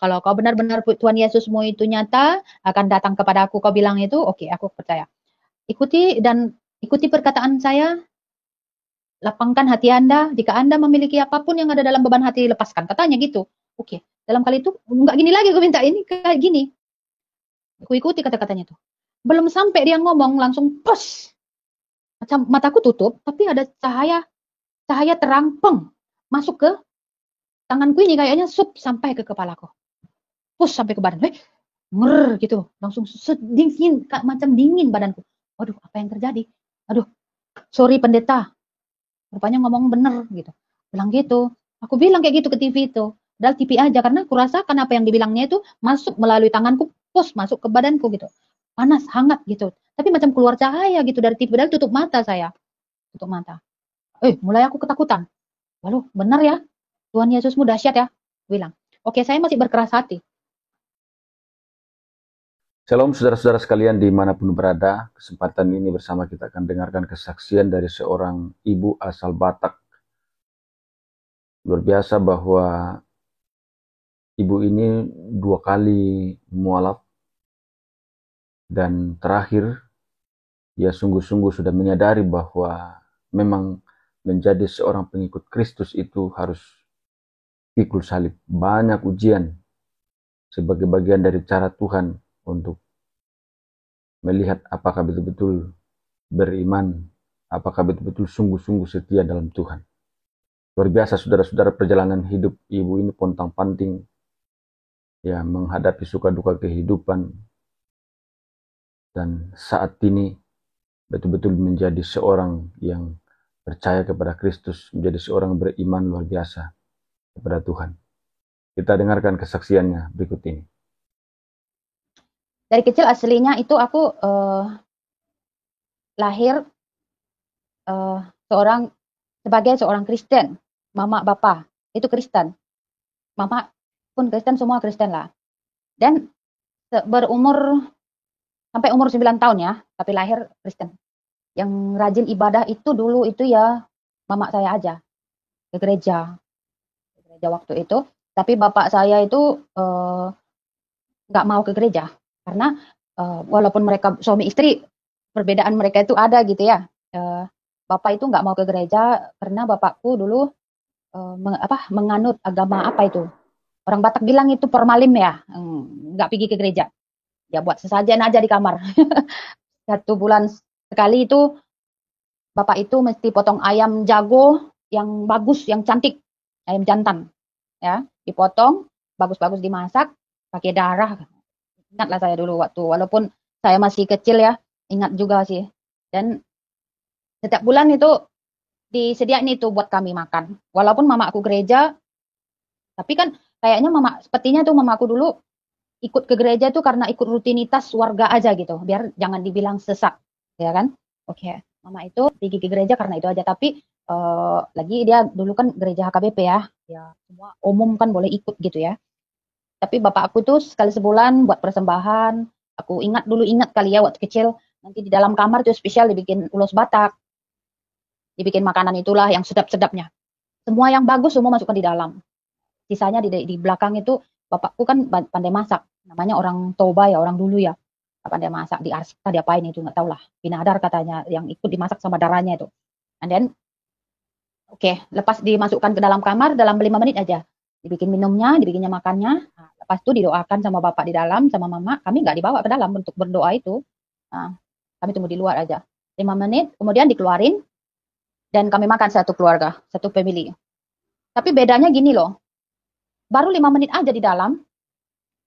Kalau kau benar-benar Tuhan Yesusmu itu nyata, akan datang kepada aku, kau bilang itu, oke, aku percaya. Ikuti perkataan saya, lapangkan hati Anda, jika Anda memiliki apapun yang ada dalam beban hati, lepaskan. Katanya gitu. Oke, dalam kali itu, enggak gini lagi, gue minta ini kayak gini. Aku ikuti kata-katanya tuh. Belum sampai dia ngomong, langsung pus. Macam mataku tutup, tapi ada cahaya terang, peng, masuk ke tanganku ini kayaknya sup sampai ke kepalaku. Pus sampai ke badan. Nger gitu. Langsung dingin, macam dingin badanku. Waduh, apa yang terjadi? Aduh, sorry pendeta. Rupanya ngomong bener gitu. Bilang gitu. Aku bilang kayak gitu ke TV itu. Padahal TV aja, karena aku rasakan apa yang dibilangnya itu masuk melalui tanganku, pus masuk ke badanku gitu. Panas, hangat gitu. Tapi macam keluar cahaya gitu dari TV. Padahal tutup mata saya. Tutup mata. Mulai aku ketakutan. Lalu, benar ya? Tuhan Yesusmu dahsyat ya? Bilang. Oke, saya masih berkeras hati. Shalom saudara-saudara sekalian dimanapun berada, kesempatan ini bersama kita akan dengarkan kesaksian dari seorang ibu asal Batak. Luar biasa bahwa ibu ini 2 kali mualaf dan terakhir ia sungguh-sungguh sudah menyadari bahwa memang menjadi seorang pengikut Kristus itu harus pikul salib. Banyak ujian sebagai bagian dari cara Tuhan untuk melihat apakah betul-betul beriman, apakah betul-betul sungguh-sungguh setia dalam Tuhan. Luar biasa saudara-saudara, perjalanan hidup ibu ini pontang-panting, ya, menghadapi suka duka kehidupan, dan saat ini betul-betul menjadi seorang yang percaya kepada Kristus, menjadi seorang beriman luar biasa kepada Tuhan. Kita dengarkan kesaksiannya berikut ini. Dari kecil aslinya itu aku lahir uh, sebagai seorang Kristen. Mama, Bapak itu Kristen. Mama pun Kristen, semua Kristen lah. Dan berumur sampai umur 9 tahun ya, tapi lahir Kristen. Yang rajin ibadah itu dulu itu ya mama saya aja ke gereja. Ke gereja waktu itu. Tapi bapak saya itu nggak mau ke gereja karena walaupun mereka suami istri, perbedaan mereka itu ada gitu ya. Bapak itu nggak mau ke gereja karena bapakku dulu menganut agama apa itu? Orang Batak bilang itu formalim ya, nggak pergi ke gereja. Ya buat sesajen aja di kamar. 1 bulan sekali itu bapak itu mesti potong ayam jago yang bagus, yang cantik, ayam jantan, ya, dipotong, bagus-bagus dimasak, pakai darah. Ingatlah saya dulu waktu, walaupun saya masih kecil ya, ingat juga sih. Dan setiap bulan itu disediain itu buat kami makan. Walaupun mama aku gereja, tapi kan kayaknya sepertinya tuh mama aku dulu ikut ke gereja itu karena ikut rutinitas warga aja gitu, biar jangan dibilang sesak, ya kan? Oke, mama itu pergi ke gereja karena itu aja. Tapi lagi dia dulu kan gereja HKBP ya, ya semua umum kan boleh ikut gitu ya. Tapi bapak aku tuh sekali sebulan buat persembahan. Aku ingat kali ya waktu kecil, nanti di dalam kamar tuh spesial dibikin ulos Batak, dibikin makanan itulah yang sedap-sedapnya. Semua yang bagus semua masukkan di dalam. Sisanya di belakang itu bapakku kan pandai masak. Namanya orang Toba ya, orang dulu ya. Pandai masak, di Arska diapain itu nggak tahu lah. Binadar katanya yang ikut dimasak sama darahnya itu. And then lepas dimasukkan ke dalam kamar dalam 5 menit aja. Dibikin minumnya, dibikinnya makannya. Nah, lepas itu didoakan sama bapak di dalam, sama mama. Kami nggak dibawa ke dalam untuk berdoa itu. Nah, kami tunggu di luar aja. 5 menit, kemudian dikeluarin. Dan kami makan satu keluarga, satu family. Tapi bedanya gini loh. Baru 5 menit aja di dalam,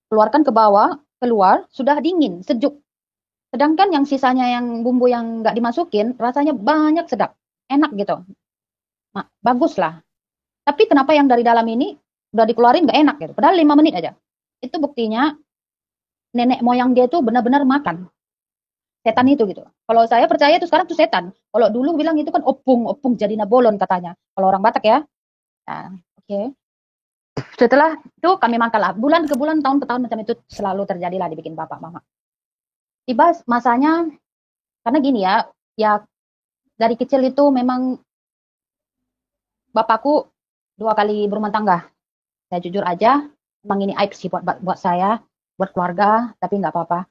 keluarkan ke bawah, keluar, sudah dingin, sejuk. Sedangkan yang sisanya yang bumbu yang nggak dimasukin, rasanya banyak sedap. Enak gitu. Nah, bagus lah. Tapi kenapa yang dari dalam ini udah dikeluarin nggak enak gitu. Padahal 5 menit aja. Itu buktinya nenek moyang dia itu benar-benar makan. Setan itu gitu. Kalau saya percaya itu sekarang tuh setan. Kalau dulu bilang itu kan opung jadi nabolon katanya. Kalau orang Batak ya. Nah, oke. Setelah itu kami makan lah. Bulan ke bulan, tahun ke tahun macam itu selalu terjadi lah dibikin bapak mama. Tiba masanya, karena gini ya dari kecil itu memang bapakku 2 kali berumah tangga. Saya jujur aja, Memang ini aib sih buat saya, buat keluarga, tapi nggak apa-apa.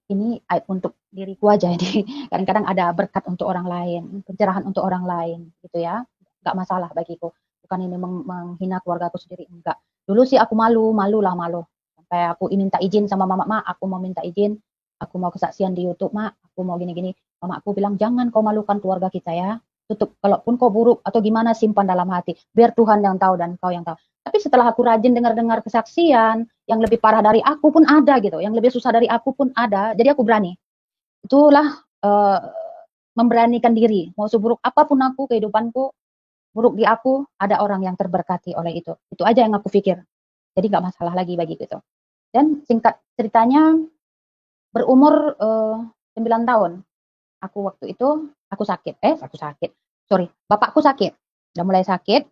Ini aib untuk diriku aja. Jadi kadang-kadang ada berkat untuk orang lain, pencerahan untuk orang lain, gitu ya. Nggak masalah bagiku. Bukan ini menghina keluarga aku sendiri, enggak. Dulu sih aku malu, malu lah malu. Sampai aku minta izin sama mama, mak, aku mau minta izin, aku mau kesaksian di YouTube, mak, aku mau gini-gini. Mama aku bilang, jangan kau malukan keluarga kita ya. Tutup, kalaupun kau buruk atau gimana simpan dalam hati. Biar Tuhan yang tahu dan kau yang tahu. Tapi setelah aku rajin dengar-dengar kesaksian, yang lebih parah dari aku pun ada gitu, yang lebih susah dari aku pun ada. Jadi aku berani. Itulah uh, memberanikan diri. Mau seburuk apapun aku, kehidupanku, buruk di aku, ada orang yang terberkati oleh itu. Itu aja yang aku pikir. Jadi nggak masalah lagi bagi gitu. Dan singkat ceritanya, berumur 9 tahun, aku waktu itu, aku sakit. Sorry, bapakku sakit. Udah mulai sakit.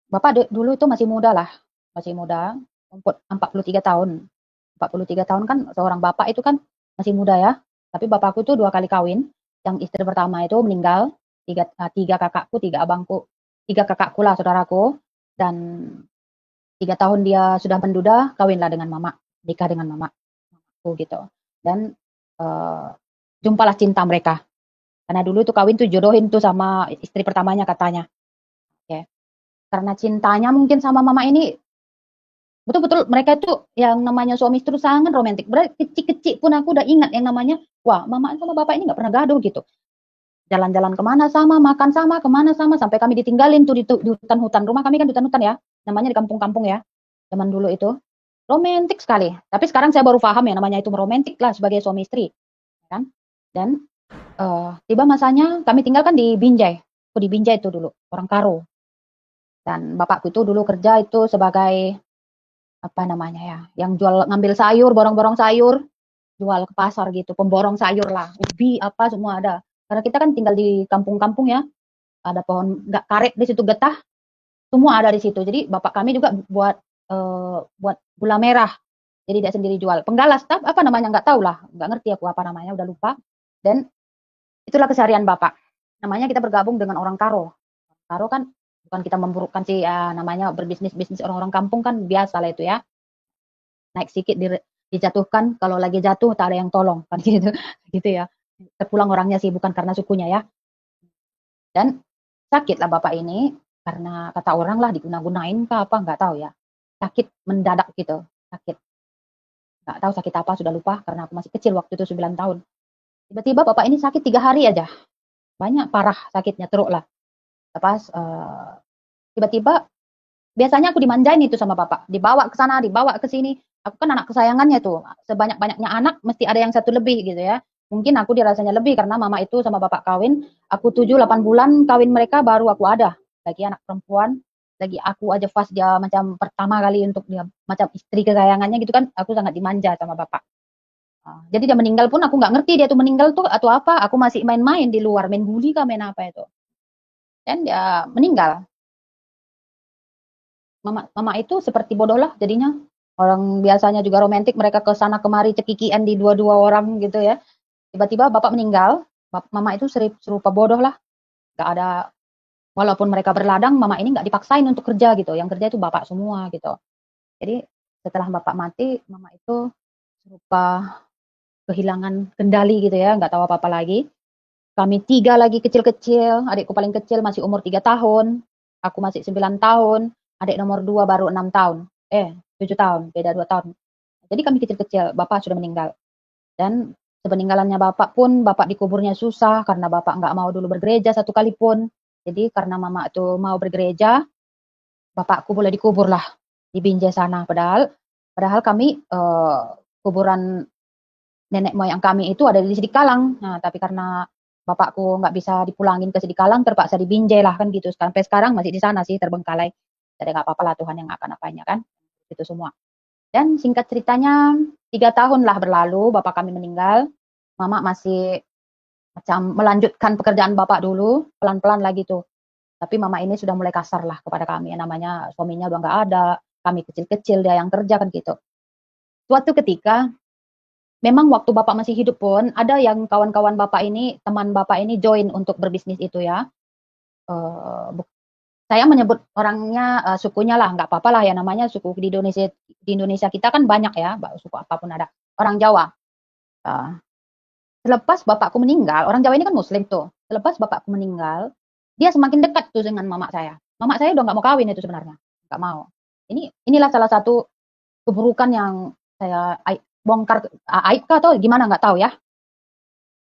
Bapak dulu itu masih muda lah. Masih muda, 43 tahun. 43 tahun kan seorang bapak itu kan masih muda ya. Tapi bapakku itu 2 kali kawin. Yang istri pertama itu meninggal, tiga kakakku, tiga abangku, tiga kakakku lah saudaraku. Dan 3 tahun dia sudah menduda, kawinlah dengan mama, nikah dengan mamaku gitu. Dan uh, jumpalah cinta mereka. Karena dulu itu kawin tuh jodohin tuh sama istri pertamanya katanya. Oke. Karena cintanya mungkin sama mama ini betul-betul mereka itu yang namanya suami istri sangat romantis. Berarti kecil-kecil pun aku udah ingat yang namanya, wah mama sama bapak ini nggak pernah gaduh gitu. Jalan-jalan kemana sama, makan sama, kemana sama, sampai kami ditinggalin tuh di hutan-hutan. Rumah kami kan di hutan-hutan ya, namanya di kampung-kampung ya. Zaman dulu itu romantis sekali. Tapi sekarang saya baru paham ya namanya itu romantis lah sebagai suami istri, kan? Dan tiba masanya kami tinggal kan di Binjai. Aku di Binjai itu dulu, orang Karo. Dan bapakku itu dulu kerja itu sebagai apa namanya ya, yang jual ngambil sayur, borong-borong sayur, jual ke pasar gitu, pemborong sayur lah, ubi apa semua ada. Karena kita kan tinggal di kampung-kampung ya, ada pohon nggak karet di situ getah, semua ada di situ. Jadi bapak kami juga buat gula merah, jadi dia sendiri jual. Penggalas, apa namanya nggak tahu lah, nggak ngerti aku apa namanya, udah lupa. Dan itulah keseharian bapak. Namanya kita bergabung dengan orang Karo. Karo kan bukan kita memburukkan sih ya, namanya berbisnis bisnis orang-orang kampung kan biasa lah itu ya. Naik sedikit dijatuhkan, kalau lagi jatuh tak ada yang tolong kan gitu gitu ya. Terpulang orangnya sih bukan karena sukunya ya. Dan sakit lah bapak ini karena kata orang lah diguna-gunain kah apa nggak tahu ya. Sakit mendadak gitu, sakit. Nggak tahu sakit apa sudah lupa karena aku masih kecil waktu itu 9 tahun. Tiba-tiba bapak ini sakit 3 hari aja. Banyak parah sakitnya teruk lah. Lepas tiba-tiba biasanya aku dimanjain itu sama bapak, dibawa ke sana, dibawa ke sini. Aku kan anak kesayangannya tuh, sebanyak-banyaknya anak mesti ada yang satu lebih gitu ya. Mungkin aku dirasanya lebih karena mama itu sama bapak kawin, aku 7-8 bulan kawin mereka baru aku ada. Lagi anak perempuan, lagi aku aja pas dia macam pertama kali untuk dia macam istri kesayangannya gitu kan, aku sangat dimanja sama bapak. Jadi dia meninggal pun aku nggak ngerti dia tuh meninggal tuh atau apa, aku masih main-main di luar, main guli kah main apa itu. Dan dia meninggal. Mama itu seperti bodoh lah jadinya. Orang biasanya juga romantis, mereka ke sana kemari cekikian di dua-dua orang gitu ya. Tiba-tiba bapak meninggal, mama itu serupa bodoh lah. Gak ada, walaupun mereka berladang, mama ini gak dipaksain untuk kerja gitu. Yang kerja itu bapak semua gitu. Jadi setelah bapak mati, mama itu serupa kehilangan kendali gitu ya, gak tahu apa-apa lagi. Kami 3 lagi kecil-kecil, adikku paling kecil masih umur 3 tahun, aku masih 9 tahun, adik nomor 2 baru 6 tahun, 7 tahun, beda 2 tahun. Jadi kami kecil-kecil, bapak sudah meninggal. Dan sepeninggalannya bapak pun, bapak dikuburnya susah, karena bapak nggak mau dulu bergereja satu kali pun. Jadi karena mama itu mau bergereja, bapakku boleh dikubur lah di Binjai sana. Padahal kami kuburan nenek moyang kami itu ada di Sidikalang. Nah, tapi karena bapakku nggak bisa dipulangin ke Sidikalang, terpaksa di Binjai lah kan gitu. Sampai sekarang masih di sana sih terbengkalai. Jadi nggak apa-apa lah Tuhan yang akan apanya kan. Itu semua. Dan singkat ceritanya 3 tahun lah berlalu, bapak kami meninggal. Mama masih macam melanjutkan pekerjaan bapak dulu, pelan-pelan lagi tuh. Tapi mama ini sudah mulai kasar lah kepada kami. Namanya suaminya udah nggak ada, kami kecil-kecil dia yang kerja kan gitu. Suatu ketika memang waktu bapak masih hidup pun ada yang kawan-kawan bapak ini, teman bapak ini join untuk berbisnis itu ya. saya menyebut orangnya sukunya lah, nggak apa-apa lah ya, namanya suku di Indonesia kita kan banyak ya, suku apapun ada. Orang Jawa. Uh, Selepas bapakku meninggal, orang Jawa ini kan Muslim tuh. Selepas bapakku meninggal, dia semakin dekat tuh dengan mama saya. Mama saya udah nggak mau kawin itu sebenarnya, nggak mau. Inilah salah satu keburukan yang saya bongkar, aib kah atau gimana nggak tahu ya.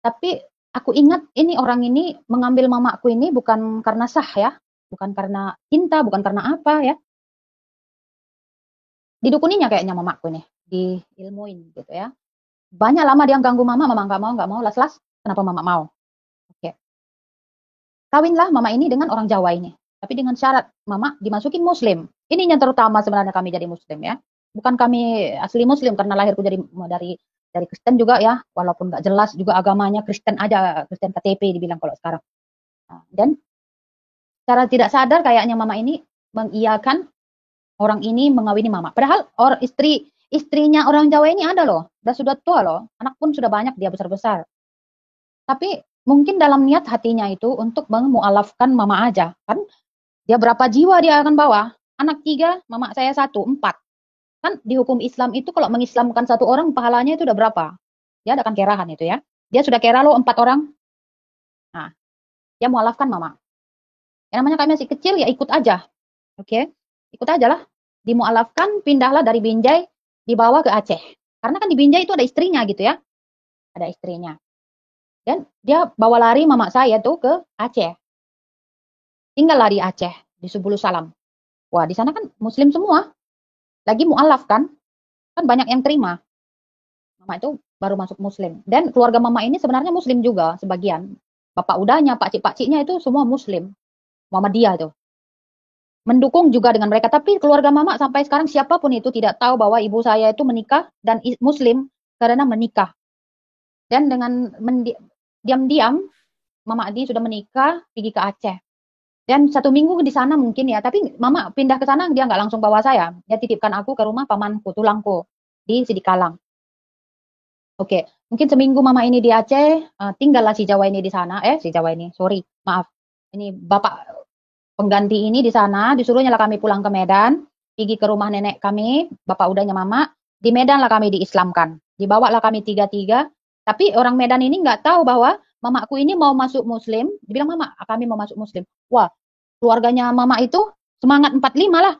Tapi aku ingat ini orang ini mengambil mamaku ini bukan karena sah ya, bukan karena cinta, bukan karena apa ya. Didukuninya kayaknya mamaku ini, diilmuin gitu ya. Banyak lama dia ganggu mama nggak mau, las-las, kenapa mama mau? Oke. Kawinlah mama ini dengan orang Jawa ini. Tapi dengan syarat mama dimasukin Muslim. Ini yang terutama sebenarnya kami jadi Muslim ya. Bukan kami asli Muslim karena lahirku dari Kristen juga ya, walaupun nggak jelas juga agamanya Kristen aja, Kristen KTP dibilang kalau sekarang. Nah, dan secara tidak sadar kayaknya mama ini mengiyakan orang ini mengawini mama. Padahal istrinya orang Jawa ini ada loh, sudah tua loh, anak pun sudah banyak, dia besar-besar. Tapi mungkin dalam niat hatinya itu untuk memualafkan mama aja, kan dia berapa jiwa dia akan bawa, anak 3, mama saya 1, 4. Kan di hukum Islam itu kalau mengislamkan satu orang pahalanya itu udah berapa? Dia akan kerahan itu ya. Dia sudah kera loh 4 orang. Nah, dia mualafkan mama. Yang namanya kami masih kecil ya ikut aja. Oke? Ikut aja lah. Dimualafkan, pindahlah dari Binjai, dibawa ke Aceh. Karena kan di Binjai itu ada istrinya gitu ya. Ada istrinya. Dan dia bawa lari mama saya tuh ke Aceh. Tinggallah di Aceh, di Subulu Salam. Wah, di sana kan Muslim semua. Lagi mualaf kan banyak yang terima. Mama itu baru masuk Muslim. Dan keluarga mama ini sebenarnya Muslim juga sebagian. Bapak udahnya, pakcik-pakciknya itu semua Muslim. Muhammadiyah tuh. Mendukung juga dengan mereka. Tapi keluarga mama sampai sekarang siapapun itu tidak tahu bahwa ibu saya itu menikah dan Muslim karena menikah. Dan dengan diam-diam Mama Adi sudah menikah, pergi ke Aceh. Dan 1 minggu di sana mungkin ya, tapi mama pindah ke sana dia nggak langsung bawa saya. Dia titipkan aku ke rumah pamanku, tulangku, di Sidikalang. Oke, mungkin seminggu mama ini di Aceh, tinggallah si Jawa ini di sana. Si Jawa ini, sorry, maaf. Ini bapak pengganti ini di sana, disuruhnya lah kami pulang ke Medan, pergi ke rumah nenek kami, bapak udahnya mama, di Medan lah kami diislamkan. Dibawa lah kami 3-3, tapi orang Medan ini nggak tahu bahwa mamaku ini mau masuk Muslim, dibilang mama, kami mau masuk Muslim. Wah, keluarganya mama itu semangat 45 lah,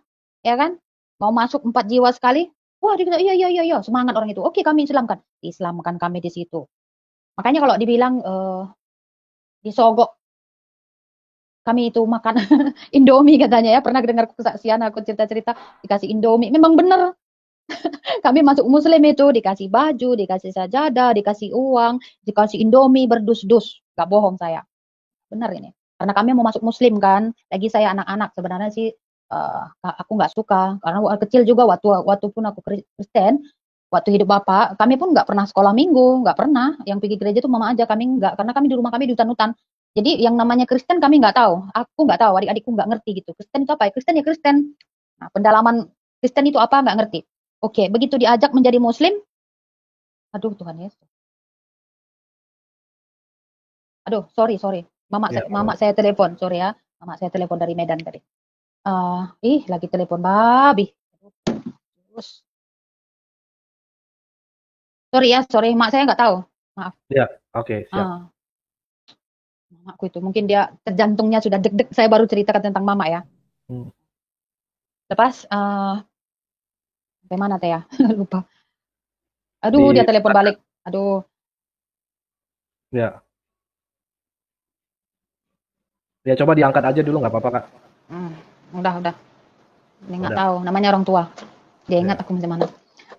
ya kan? Mau masuk 4 jiwa sekali. Wah, dia kata, iya, semangat orang itu. Oke, kami Islamkan kami di situ. Makanya kalau dibilang disogok kami itu makan Indomie katanya ya, pernah dengar kesaksian aku cerita-cerita dikasih Indomie, memang benar. Kami masuk Muslim itu dikasih baju, dikasih sajadah, dikasih uang, dikasih Indomie berdus-dus, gak bohong saya, benar ini. Karena kami mau masuk Muslim kan, lagi saya anak-anak sebenarnya sih aku nggak suka karena waktu kecil juga waktu pun aku Kristen, waktu hidup bapak kami pun nggak pernah sekolah minggu, nggak pernah, yang pergi gereja itu mama aja, kami nggak, karena kami di rumah kami di hutan-hutan. Jadi yang namanya Kristen kami nggak tahu, aku nggak tahu, adik-adikku nggak ngerti gitu. Kristen itu apa ya? Kristen ya Kristen. Nah, pendalaman Kristen itu apa nggak ngerti. Oke, begitu diajak menjadi Muslim, aduh Tuhan Yesus. Aduh, sorry. Mama saya telepon, sorry ya. Mama saya telepon dari Medan tadi. Lagi telepon babi. Terus. Sorry, mak saya nggak tahu. Maaf. Ya, oke, siap. Mamaku itu, mungkin dia jantungnya sudah deg-deg, saya baru ceritakan tentang mama ya. Lepas, sampai mana teh ya? Lupa. Aduh, dia telepon balik. Aduh. Ya. Ya, coba diangkat aja dulu, nggak apa-apa, Kak. Udah. Ini nggak tahu, namanya orang tua. Dia ingat aku macam mana.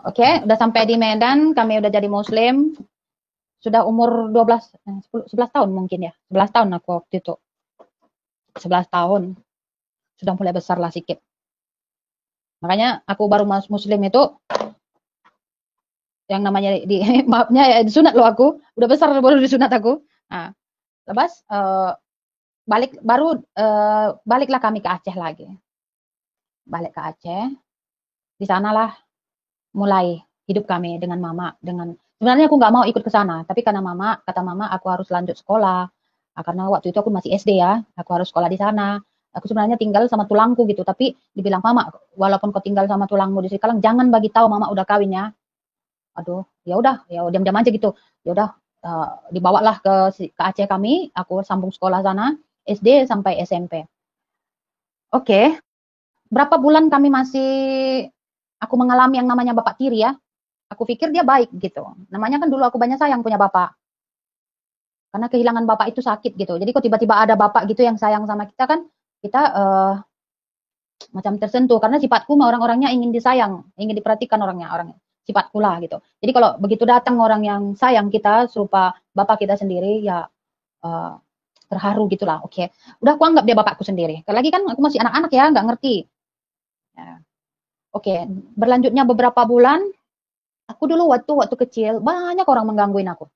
Oke, udah sampai di Medan, kami udah jadi Muslim. Sudah umur 11 tahun mungkin ya. 11 tahun aku waktu itu. 11 tahun. Sudah mulai besar lah sedikit. Makanya aku baru masuk Muslim itu, yang namanya maafnya ya disunat loh aku. Udah besar baru disunat aku. Nah, lepas baliklah kami ke Aceh lagi. Balik ke Aceh. Di sanalah mulai hidup kami dengan mama, sebenarnya aku nggak mau ikut ke sana, tapi karena kata mama aku harus lanjut sekolah, karena waktu itu aku masih SD ya, aku harus sekolah di sana. Aku sebenarnya tinggal sama tulangku gitu, tapi dibilang mama, walaupun kau tinggal sama tulangmu di Srikalang, jangan bagi tahu mama udah kawin ya. Aduh, ya udah, ya diam-diam aja gitu. Ya udah, dibawalah ke Aceh kami, aku sambung sekolah sana, SD sampai SMP. Oke, berapa bulan kami masih aku mengalami yang namanya bapak tiri ya. Aku pikir dia baik gitu. Namanya kan dulu aku banyak sayang punya bapak. Karena kehilangan bapak itu sakit gitu. Jadi kok tiba-tiba ada bapak gitu yang sayang sama kita kan, kita macam tersentuh. Karena sifatku orang-orangnya ingin disayang, ingin diperhatikan orangnya sifatku lah gitu. Jadi kalau begitu datang orang yang sayang kita serupa bapak kita sendiri, ya uh, terharu gitulah. Oke, udah aku anggap dia bapakku sendiri. Lagi kan aku masih anak-anak ya, nggak ngerti. Ya. Oke, berlanjutnya beberapa bulan, aku dulu waktu kecil banyak orang menggangguin aku.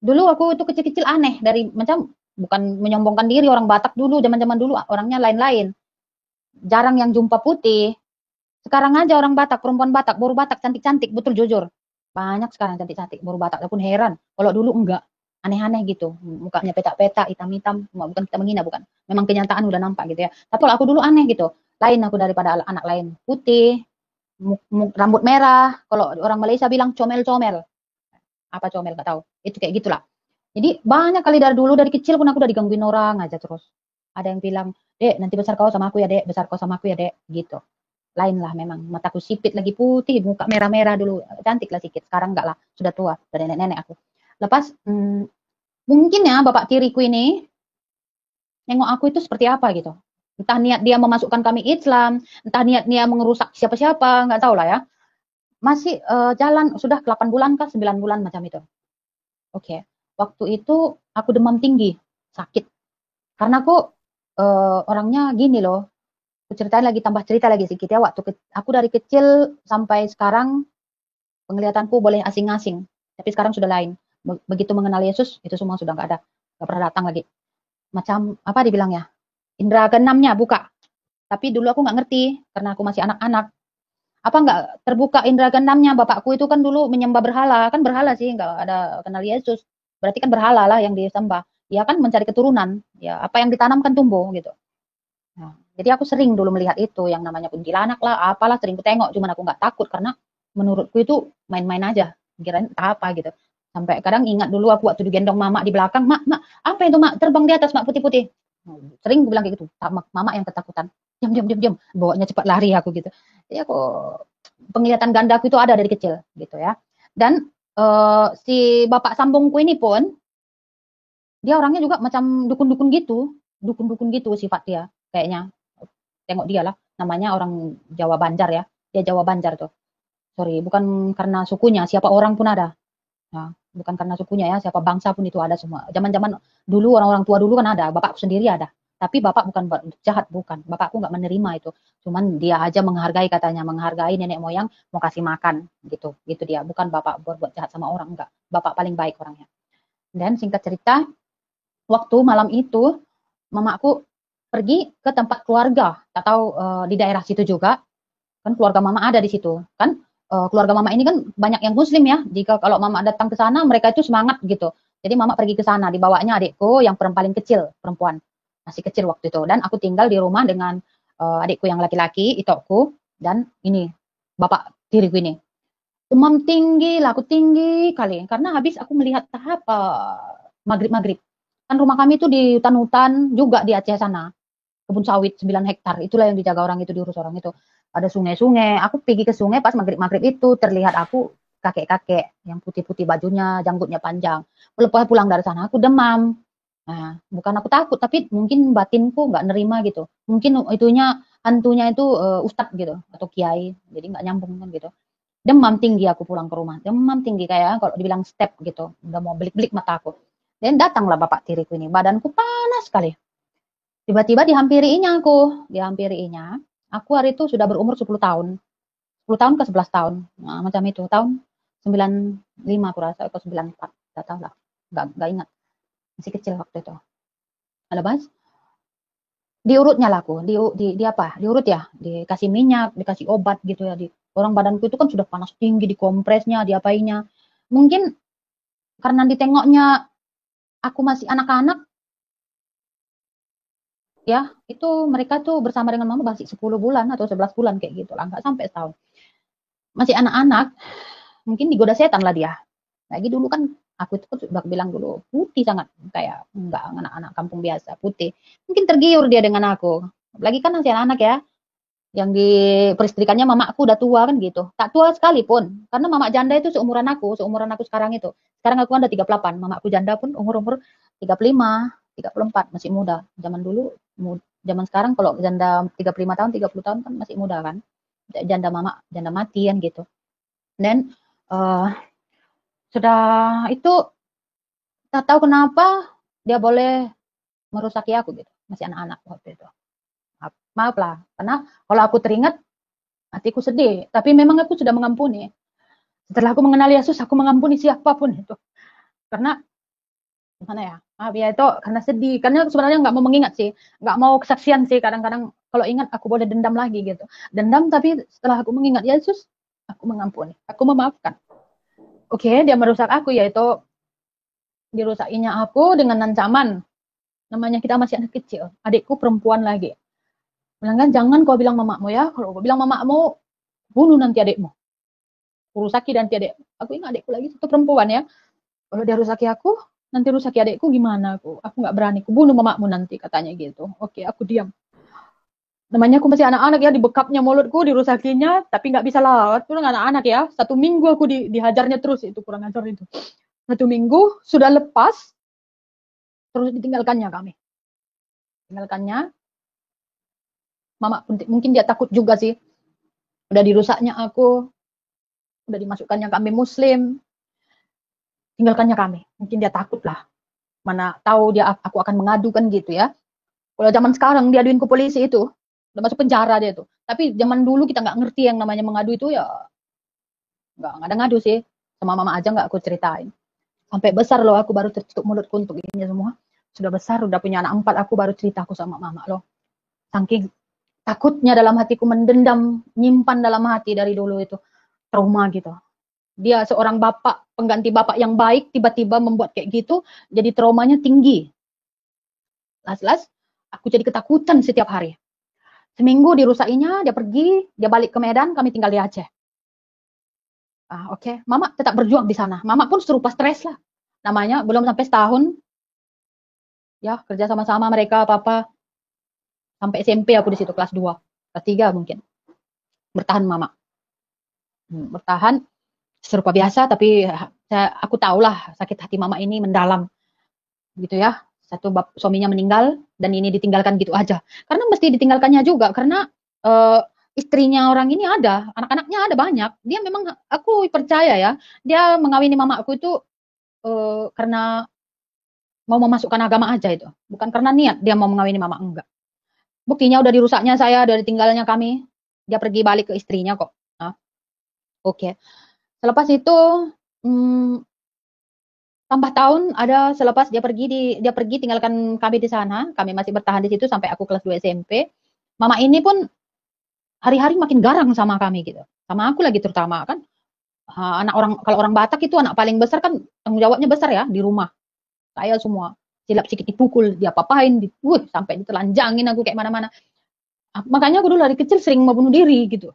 Dulu aku itu kecil-kecil aneh dari macam bukan menyombongkan diri orang Batak dulu zaman-zaman dulu orangnya lain-lain. Jarang yang jumpa putih. Sekarang aja orang Batak, perempuan Batak, baru Batak cantik-cantik, betul jujur. Banyak sekarang cantik-cantik, baru Batak. Aku pun heran. Kalau dulu enggak, aneh-aneh gitu. Mukanya petak-petak, hitam-hitam. Bukan kita menghina, bukan. Memang kenyataan udah nampak gitu ya. Tapi kalau aku dulu aneh gitu. Lain aku daripada anak lain. Putih, rambut merah. Kalau orang Malaysia bilang comel-comel. Apa comel gak tahu. Itu kayak gitulah. Jadi banyak kali dari dulu, dari kecil pun aku udah digangguin orang aja terus. Ada yang bilang, dek nanti besar kau sama aku ya dek, besar kau sama aku ya dek, gitu. Lain lah memang, mataku sipit lagi putih, muka merah-merah dulu, cantik lah sedikit, sekarang enggak lah, sudah tua, sudah nenek-nenek aku. Lepas, mungkin ya bapak tiriku ini, nengok aku itu seperti apa gitu. Entah niat dia memasukkan kami Islam, entah niat dia mengerusak siapa-siapa, nggak tahu lah ya. Masih jalan, sudah 8 bulan kah, 9 bulan macam itu. Oke. Waktu itu aku demam tinggi, sakit. Karena aku orangnya gini loh. Aku ceritain lagi, tambah cerita lagi sedikit ya. Aku dari kecil sampai sekarang penglihatanku boleh asing-asing. Tapi sekarang sudah lain. Begitu mengenal Yesus, itu semua sudah nggak ada. Nggak pernah datang lagi. Macam apa dibilangnya? Indra keenamnya buka. Tapi dulu aku nggak ngerti karena aku masih anak-anak. Apa nggak terbuka indra keenamnya? Bapakku itu kan dulu menyembah berhala, kan berhala sih, nggak ada kenal Yesus. Berarti kan berhala lah yang disembah. Ya kan mencari keturunan. Ya apa yang ditanamkan tumbuh gitu. Nah, jadi aku sering dulu melihat itu yang namanya kuntilanak lah, apalah sering ku tengok. Cuman aku nggak takut karena menurutku itu main-main aja. Kirain apa gitu. Sampai kadang ingat dulu aku waktu digendong mama di belakang, mak, apa itu mak terbang di atas mak putih-putih. Sering bilang kayak gitu. Mama yang ketakutan. Diam, diam, diam, diam. Bawanya cepat lari aku gitu. Jadi aku penglihatan gandaku itu ada dari kecil gitu ya. Dan si bapak sambungku ini pun dia orangnya juga macam dukun-dukun gitu sifat dia kayaknya. Tengok dia lah, namanya orang Jawa Banjar ya. Dia Jawa Banjar tuh. Sorry, bukan karena sukunya, siapa orang pun ada. Nah, bukan karena sukunya ya, siapa bangsa pun itu ada semua. Zaman-zaman dulu orang-orang tua dulu kan ada, bapakku sendiri ada. Tapi bapak bukan jahat, bukan. Bapakku nggak menerima itu. Cuman dia aja menghargai katanya, menghargai nenek moyang, mau kasih makan gitu. Gitu dia, bukan bapak buat jahat sama orang, enggak. Bapak paling baik orangnya. Dan singkat cerita, waktu malam itu mamaku pergi ke tempat keluarga, tak tahu di daerah situ juga, kan keluarga mama ada di situ, kan keluarga mama ini kan banyak yang muslim ya, jika kalau mama datang ke sana mereka itu semangat gitu, jadi mama pergi ke sana, dibawanya adikku yang paling kecil, perempuan, masih kecil waktu itu, dan aku tinggal di rumah dengan adikku yang laki-laki, itokku, dan ini, bapak tiriku ini. Demam tinggi lah, aku tinggi kali, karena habis aku melihat tahap maghrib-maghrib. Kan rumah kami itu di hutan-hutan juga di Aceh sana, kebun sawit 9 hektar, itulah yang dijaga orang itu, diurus orang itu. Ada sungai-sungai, aku pergi ke sungai pas maghrib-maghrib itu, terlihat aku kakek-kakek yang putih-putih bajunya, janggutnya panjang. Lepas pulang dari sana, aku demam. Nah, bukan aku takut, tapi mungkin batinku nggak nerima gitu. Mungkin itunya, hantunya itu ustadz gitu, atau kiai, jadi nggak nyambung kan gitu. Demam tinggi aku pulang ke rumah, demam tinggi kayak kalau dibilang step gitu, udah mau belik-belik mataku. Dan datanglah bapak tiriku ini, badanku panas sekali. Tiba-tiba dihampirinya aku, dihampirinya. Aku hari itu sudah berumur 10 tahun. 10 tahun ke 11 tahun. Nah, macam itu. Tahun 95 aku rasa, atau 94. Enggak tahu lah. Enggak ingat. Masih kecil waktu itu. Lepas, diurutnya lah aku. Di apa? Diurut ya. Dikasih minyak, dikasih obat gitu ya. Orang badanku itu kan sudah panas tinggi, dikompresnya, diapainya. Mungkin karena ditengoknya aku masih anak-anak, ya itu mereka tuh bersama dengan mama masih 10 bulan atau 11 bulan kayak gitu lah, nggak sampai setahun. Masih anak-anak, mungkin digoda setan lah dia. Lagi dulu kan aku itu sudah bilang dulu putih sangat, kayak enggak anak-anak kampung biasa putih. Mungkin tergiur dia dengan aku. Lagi kan masih anak ya, yang di peristrikannya mamaku udah tua kan gitu. Tak tua sekalipun, karena mama janda itu seumuran aku sekarang itu. Sekarang aku kan udah 38, mamaku janda pun umur-umur 35, 34, masih muda. Zaman dulu, zaman sekarang kalau janda 35 tahun, 30 tahun kan masih muda kan. Janda mama, janda mati kan gitu. Dan uh, sudah itu tak tahu kenapa dia boleh merusaki aku gitu. Masih anak-anak waktu itu. Maaf lah, karena kalau aku teringat hatiku sedih. Tapi memang aku sudah mengampuni. Setelah aku mengenal Yesus, aku mengampuni siapapun itu. Karena gimana ya? Maaf ya itu karena sedih. Karena sebenarnya nggak mau mengingat sih, nggak mau kesaksian sih. Kadang-kadang kalau ingat aku boleh dendam lagi gitu. Dendam tapi setelah aku mengingat Yesus, aku mengampuni, aku memaafkan. Oke, dia merusak aku yaitu dirusakinya aku dengan ancaman. Namanya kita masih anak kecil. Adikku perempuan lagi. Bilang kan jangan kau bilang mamamu ya. Kalau kau bilang mamamu, bunuh nanti adikmu. Rusaki nanti adik. Aku ingat adikku lagi satu perempuan ya. Kalau dia rusaki aku, nanti rusaki adikku gimana aku? Aku nggak berani. Aku bunuh mamamu nanti katanya gitu. Oke, aku diam. Namanya aku masih anak-anak ya, dibekapnya mulutku, dirusakinya, tapi nggak bisa lawat. Itu anak-anak ya. 1 minggu aku dihajarnya terus itu kurang ajar itu. 1 minggu sudah lepas, terus ditinggalkannya kami. Tinggalkannya, mama mungkin dia takut juga sih. Udah dirusaknya aku, udah dimasukkannya kami Muslim, tinggalkannya kami. Mungkin dia takut lah. Mana tahu dia aku akan mengadukan gitu ya. Kalau zaman sekarang diaduin ke polisi itu, udah masuk penjara dia tuh. Tapi zaman dulu kita nggak ngerti yang namanya mengadu itu ya nggak ada ngadu sih. Sama mama aja nggak aku ceritain. Sampai besar loh aku baru tertutup mulutku untuk ini semua. Sudah besar, udah punya anak 4, aku baru cerita aku sama mama loh. Saking takutnya dalam hatiku mendendam, nyimpan dalam hati dari dulu itu. Trauma gitu. Dia seorang bapak, pengganti bapak yang baik, tiba-tiba membuat kayak gitu, jadi traumanya tinggi. Las-las, aku jadi ketakutan setiap hari. Seminggu dirusakinya, dia pergi, dia balik ke Medan, kami tinggal di Aceh. Oke. Mama tetap berjuang di sana. Mama pun serupa stres lah. Namanya belum sampai setahun, ya kerja sama-sama mereka, papa. Sampai SMP aku di situ, kelas 2, kelas 3 mungkin. Bertahan mama. Bertahan, serupa biasa, tapi aku tahulah sakit hati mama ini mendalam. Gitu ya. Satu suaminya meninggal, dan ini ditinggalkan gitu aja. Karena mesti ditinggalkannya juga, karena istrinya orang ini ada, anak-anaknya ada banyak. Dia memang, aku percaya ya, dia mengawini mama aku itu karena mau memasukkan agama aja itu. Bukan karena niat dia mau mengawini mama, enggak. Buktinya udah dirusaknya saya, udah ditinggalnya kami. Dia pergi balik ke istrinya kok. Nah, oke. Selepas itu, tambah tahun ada selepas dia pergi tinggalkan kami di sana. Kami masih bertahan di situ sampai aku kelas 2 SMP. Mama ini pun hari-hari makin garang sama kami gitu. Sama aku lagi terutama kan. Anak orang, kalau orang Batak itu anak paling besar kan tanggung jawabnya besar ya di rumah. Saya semua silap sedikit dipukul, dia papain, sampai ditelanjangin aku kayak mana-mana. Makanya aku dulu dari kecil sering mau bunuh diri gitu.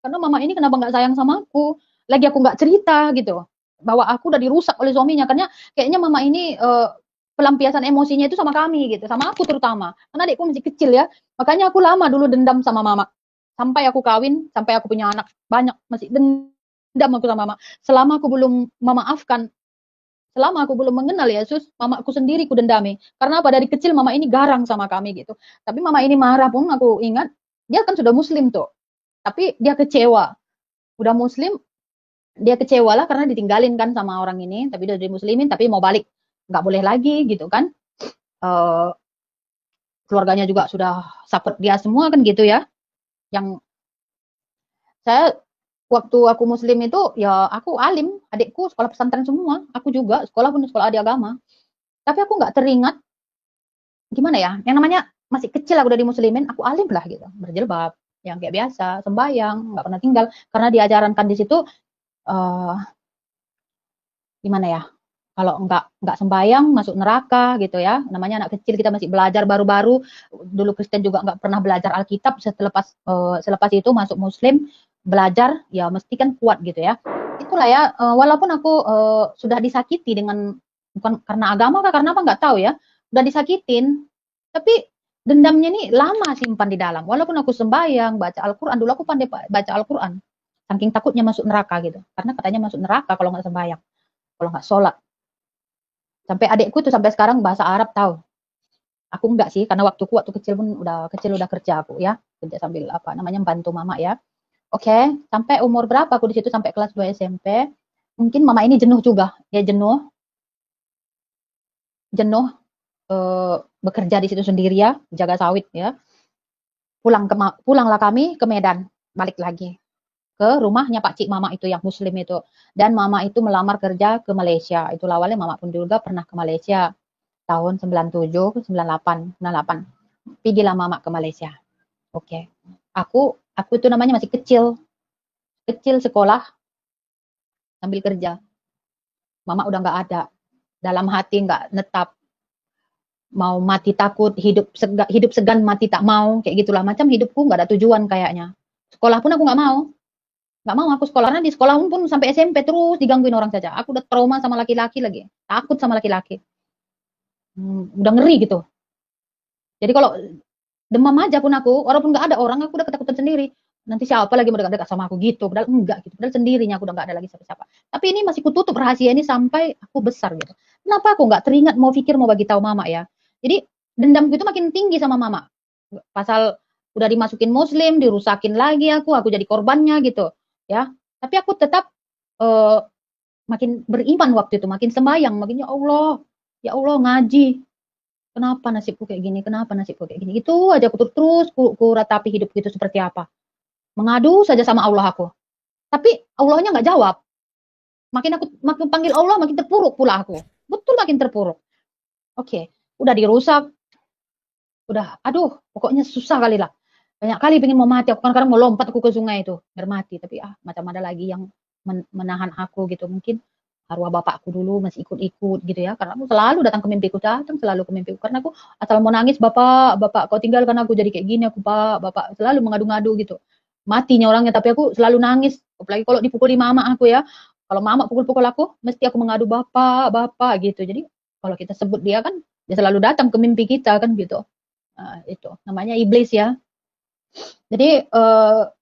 Karena mama ini kenapa nggak sayang sama aku? Lagi aku nggak cerita gitu. Bahwa aku udah dirusak oleh suaminya. Karena kayaknya mama ini pelampiasan emosinya itu sama kami gitu. Sama aku terutama. Karena adikku masih kecil ya. Makanya aku lama dulu dendam sama mama. Sampai aku kawin, sampai aku punya anak banyak. Masih dendam aku sama mama. Selama aku belum memaafkan, selama aku belum mengenal Yesus, mama aku sendiri ku dendami. Karena apa? Dari kecil mama ini garang sama kami gitu. Tapi mama ini marah pun aku ingat, dia kan sudah muslim tuh. Tapi dia kecewa. Udah muslim, dia kecewa lah karena ditinggalin kan sama orang ini. Tapi udah dimuslimin, tapi mau balik. Nggak boleh lagi gitu kan. Keluarganya juga sudah support dia semua kan gitu ya. Yang saya waktu aku muslim itu ya aku alim, adikku sekolah pesantren semua, aku juga sekolah pun sekolah adik agama. Tapi aku nggak teringat gimana ya, yang namanya masih kecil aku udah dimuslimin, aku alim lah gitu, berjilbab, yang kayak biasa, sembahyang, nggak pernah tinggal, karena diajarankan di situ, uh, gimana ya, Kalau enggak sembahyang masuk neraka gitu ya. Namanya anak kecil, kita masih belajar baru-baru. Dulu Kristen juga enggak pernah belajar Alkitab. Selepas itu masuk Muslim, belajar ya mesti kan kuat gitu ya. Itulah ya, walaupun aku sudah disakiti dengan, bukan karena agama kah, karena apa nggak tahu ya. Udah disakitin, tapi dendamnya ini lama simpan di dalam. Walaupun aku sembahyang, baca Al-Quran, dulu aku pandai baca Al-Quran. Saking takutnya masuk neraka gitu. Karena katanya masuk neraka kalau nggak sembahyang, kalau nggak sholat. Sampai adikku tuh sampai sekarang bahasa Arab tahu. Aku enggak sih, karena waktu kecil pun udah kerja aku ya, kerja sambil apa namanya bantu mama ya. Oke, sampai umur berapa aku di situ, sampai kelas 2 SMP. Mungkin mama ini jenuh juga, dia jenuh bekerja di situ sendiri ya, jaga sawit ya. Pulanglah kami ke Medan, balik lagi ke rumahnya Pak Cik Mama itu yang Muslim itu. Dan mama itu melamar kerja ke Malaysia. Itu awalnya mama pun juga pernah ke Malaysia tahun 97, 98, 98. Pergilah mama ke Malaysia. Oke. Aku itu namanya masih kecil sekolah sambil kerja. Mama udah nggak ada. Dalam hati nggak netap. Mau mati takut, hidup segan mati tak mau, kayak gitulah. Macam hidupku nggak ada tujuan kayaknya. Sekolah pun aku nggak mau aku sekolah, karena di sekolah pun sampai SMP terus digangguin orang saja. Aku udah trauma sama laki-laki lagi, takut sama laki-laki. Udah ngeri gitu. Jadi kalau demam aja pun aku, walaupun nggak ada orang, aku udah ketakutan sendiri. Nanti siapa lagi mau dekat-dekat sama aku gitu. Padahal enggak gitu. Padahal sendirinya aku udah nggak ada lagi siapa-siapa. Tapi ini masih kututup rahasia ini sampai aku besar gitu. Kenapa aku nggak teringat mau pikir mau bagi tahu mama ya? Jadi dendamku itu makin tinggi sama mama. Pasal udah dimasukin Muslim, dirusakin lagi aku jadi korbannya gitu. Ya. Tapi aku tetap makin beriman waktu itu, makin sembahyang, makin ya Allah ngaji. Kenapa nasibku kayak gini? Kenapa nasibku kayak gini? Itu aja aku terus ku ratapi hidupku itu seperti apa. Mengadu saja sama Allah aku. Tapi Allahnya nggak jawab. Makin panggil Allah, makin terpuruk pula aku. Betul makin terpuruk. Oke, udah dirusak. Udah, aduh, pokoknya susah kali lah. Banyak kali pengen mau mati. Aku kan sekarang mau lompat aku ke sungai itu, biar mati. Tapi macam ada lagi yang menahan aku gitu. Mungkin arwah bapakku dulu masih ikut-ikut gitu ya, karena aku selalu datang ke mimpiku, selalu ke mimpiku, karena aku asal mau nangis, bapak kau tinggalkan aku jadi kayak gini, aku bapak selalu mengadu-ngadu gitu, matinya orangnya, tapi aku selalu nangis, apalagi kalau dipukuli mama aku ya, kalau mama pukul-pukul aku, mesti aku mengadu bapak gitu. Jadi kalau kita sebut dia kan, dia selalu datang ke mimpi kita kan gitu. Itu namanya iblis ya. Jadi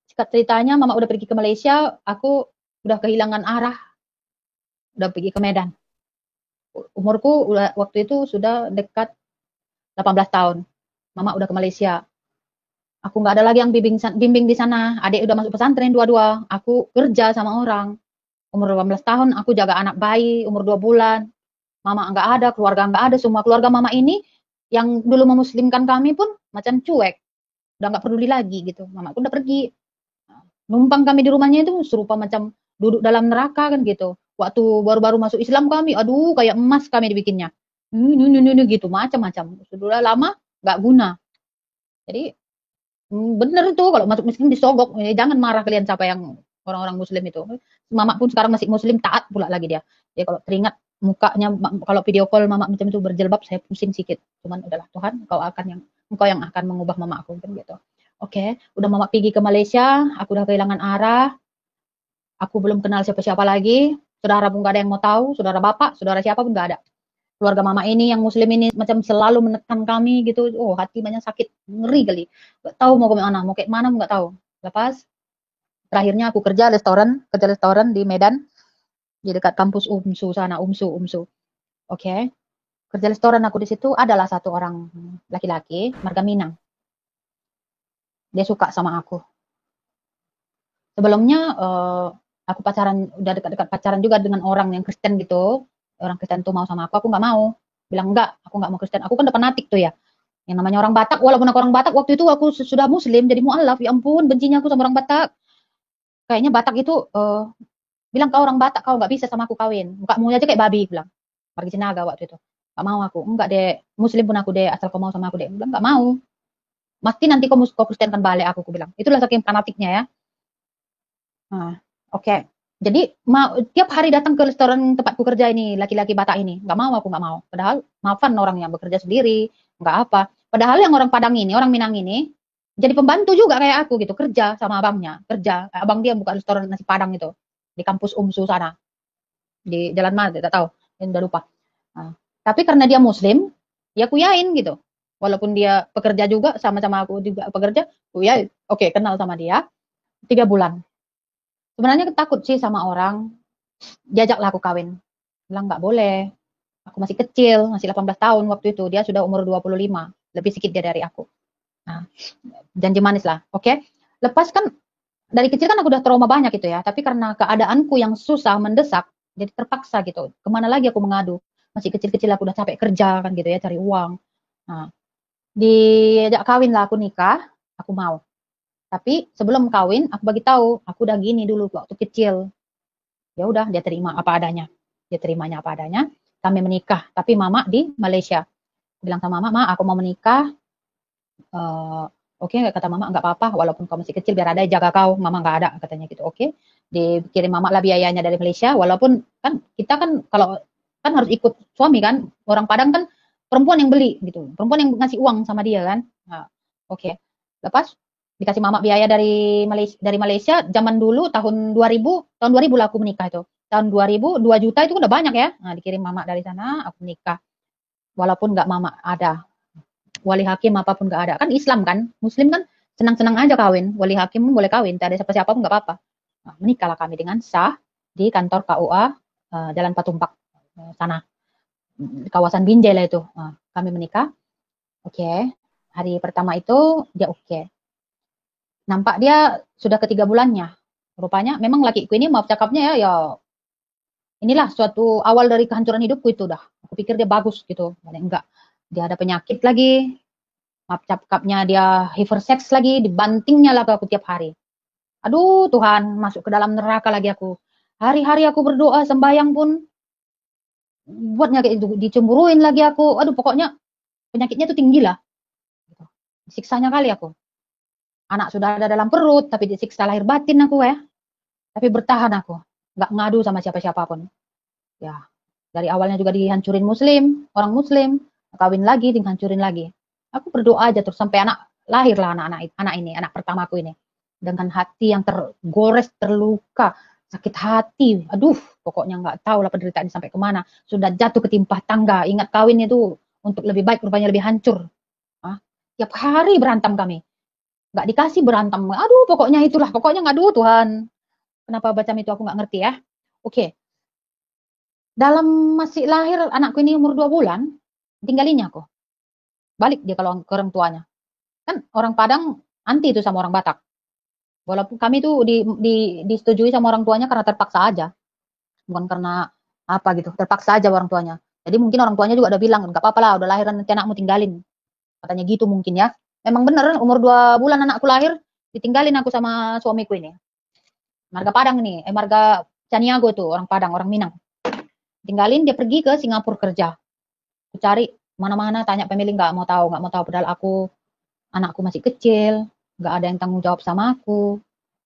singkat ceritanya, mama udah pergi ke Malaysia, aku udah kehilangan arah, udah pergi ke Medan. Umurku waktu itu sudah dekat 18 tahun. Mama udah ke Malaysia. Aku nggak ada lagi yang bimbing di sana. Adik udah masuk pesantren dua-dua. Aku kerja sama orang. Umur 18 tahun aku jaga anak bayi umur 2 bulan. Mama nggak ada, keluarga nggak ada. Semua keluarga mama ini yang dulu memuslimkan kami pun macam cuek. Udah nggak peduli lagi gitu. Mama udah pergi. Numpang kami di rumahnya itu serupa macam duduk dalam neraka kan gitu. Waktu baru-baru masuk Islam kami, aduh kayak emas kami dibikinnya. Gitu macam-macam. Sudah lama nggak guna. Jadi bener itu kalau masuk Muslim disogok. Jangan marah kalian siapa yang orang-orang Muslim itu. Mama pun sekarang masih Muslim, taat pula lagi dia. Jadi kalau teringat mukanya, kalau video call mama macam itu berjilbab, saya pusing sedikit. Cuman udahlah, Tuhan, engkau yang akan mengubah mama aku kan gitu. Oke, udah mama pergi ke Malaysia, aku udah kehilangan arah, aku belum kenal siapa-siapa lagi, saudara pun gak ada yang mau tahu, saudara bapak, saudara siapa pun gak ada. Keluarga mama ini yang Muslim ini macam selalu menekan kami gitu, hati banyak sakit, ngeri kali, gak tahu mau kayak mana gak tahu. Lepas terakhirnya aku kerja restoran di Medan, di dekat kampus UMSU sana, UMSU. Oke. Kerja restoran aku di situ, adalah satu orang laki-laki, marga Minang. Dia suka sama aku. Sebelumnya aku udah dekat-dekat pacaran juga dengan orang yang Kristen gitu. Orang Kristen tuh mau sama aku nggak mau. Bilang enggak, aku nggak mau Kristen. Aku kan udah fanatik tuh ya. Yang namanya orang Batak, walaupun aku orang Batak, waktu itu aku sudah Muslim, jadi mu'alaf. Ya ampun, bencinya aku sama orang Batak. Kayaknya Batak itu bilang, kau orang Batak, kau nggak bisa sama aku kawin. Mukamu aja kayak babi, bilang. Pergi Sinaga waktu itu. Nggak mau aku. Enggak deh, Muslim pun aku deh, asal kau mau sama aku deh. Bilang, nggak mau. Mesti nanti kau Kristen kan balik aku bilang. Itulah saking fanatiknya ya. Nah, oke. Jadi tiap hari datang ke restoran tempatku kerja ini, laki-laki Batak ini. Nggak mau, aku nggak mau. Padahal maafan orang yang bekerja sendiri, nggak apa. Padahal yang orang Padang ini, orang Minang ini, jadi pembantu juga kayak aku gitu, kerja sama abangnya. Kerja, abang dia buka restoran nasi Padang itu. Di kampus UMSU sana. Di Jalan mana, tidak tahu. Udah lupa. Nah, tapi karena dia Muslim, ya kuyain gitu. Walaupun dia pekerja juga, sama-sama aku juga pekerja, kuyain. Oke, kenal sama dia. 3 bulan. Sebenarnya takut sih sama orang, diajaklah aku kawin. Bilang nggak boleh, aku masih kecil, masih 18 tahun waktu itu, dia sudah umur 25, lebih sedikit dia dari aku. Nah, janji manis lah, oke. Lepas kan, dari kecil kan aku udah trauma banyak gitu ya, tapi karena keadaanku yang susah, mendesak, jadi terpaksa gitu. Kemana lagi aku mengadu? Masih kecil-kecil aku udah capek kerja kan gitu ya, cari uang. Nah, diajak kawin lah, aku nikah, aku mau. Tapi sebelum kawin, aku bagi tahu, aku udah gini dulu waktu kecil. Ya udah, dia terima apa adanya. Dia terimanya apa adanya. Kami menikah, tapi mama di Malaysia. Bilang sama mama, aku mau menikah. Oke, kata mama, nggak apa-apa, walaupun kau masih kecil, biar ada yang jaga kau. Mama nggak ada, katanya gitu. Oke, dikirim mama lah biayanya dari Malaysia. Walaupun kan kita kan kalau kan harus ikut suami kan. Orang Padang kan perempuan yang beli gitu. Perempuan yang ngasih uang sama dia kan. Nah, oke. Lepas dikasih mama biaya dari Malaysia zaman dulu tahun 2000 lah aku menikah itu. Tahun 2000 2 juta itu udah banyak ya. Nah, dikirim mama dari sana, aku menikah. Walaupun nggak mama ada. Wali hakim apapun nggak ada. Kan Islam kan, Muslim kan senang-senang aja kawin. Wali hakim pun boleh kawin, tak ada siapa-siapa pun nggak apa-apa. Nah, menikahlah kami dengan sah di kantor KUA Jalan Patumpak sana. Di kawasan Binjai lah itu. Nah, kami menikah. Oke. Hari pertama itu dia oke. Nampak dia sudah ke 3 bulannya. Rupanya memang lakiku ini maaf cakapnya ya inilah suatu awal dari kehancuran hidupku itu dah. Aku pikir dia bagus gitu. Enggak. Dia ada penyakit lagi. Maaf cakapnya dia hypersex lagi. Dibantingnya lah ke aku tiap hari. Aduh Tuhan, masuk ke dalam neraka lagi aku. Hari-hari aku berdoa, sembahyang pun buatnya kayak itu. Dicemburuin lagi aku. Aduh pokoknya penyakitnya itu tinggi lah. Siksanya kali aku. Anak sudah ada dalam perut, tapi disiksa lahir batin aku ya. Tapi bertahan aku. Nggak ngadu sama siapa-siapa pun. Ya, dari awalnya juga dihancurin Muslim, orang Muslim, kawin lagi, dihancurin lagi. Aku berdoa aja terus sampai lahirlah anak ini, anak pertamaku ini. Dengan hati yang tergores, terluka, sakit hati. Aduh, pokoknya nggak tahu lah penderitaan sampai kemana. Sudah jatuh ketimpa tangga. Ingat kawin itu untuk lebih baik, rupanya lebih hancur. Tiap hari berantem kami. Nggak dikasih berantem. Aduh, pokoknya itulah. Pokoknya ngadu Tuhan. Kenapa macam itu aku nggak ngerti ya. Oke. Dalam masih lahir anakku ini umur 2 bulan, tinggalinnya aku. Balik dia kalau ke orang tuanya. Kan orang Padang anti itu sama orang Batak. Walaupun kami tuh disetujui sama orang tuanya karena terpaksa aja. Bukan karena apa gitu, terpaksa aja orang tuanya. Jadi mungkin orang tuanya juga udah bilang, nggak apa-apa lah, udah lahiran nanti anakmu tinggalin. Katanya gitu mungkin ya. Memang bener, umur 2 bulan anakku lahir, ditinggalin aku sama suamiku ini. Marga Padang nih, marga Caniago tuh, orang Padang, orang Minang. Tinggalin dia pergi ke Singapura kerja. Aku cari mana-mana, tanya pemilik nggak mau tahu. Padahal anakku masih kecil, nggak ada yang tanggung jawab sama aku.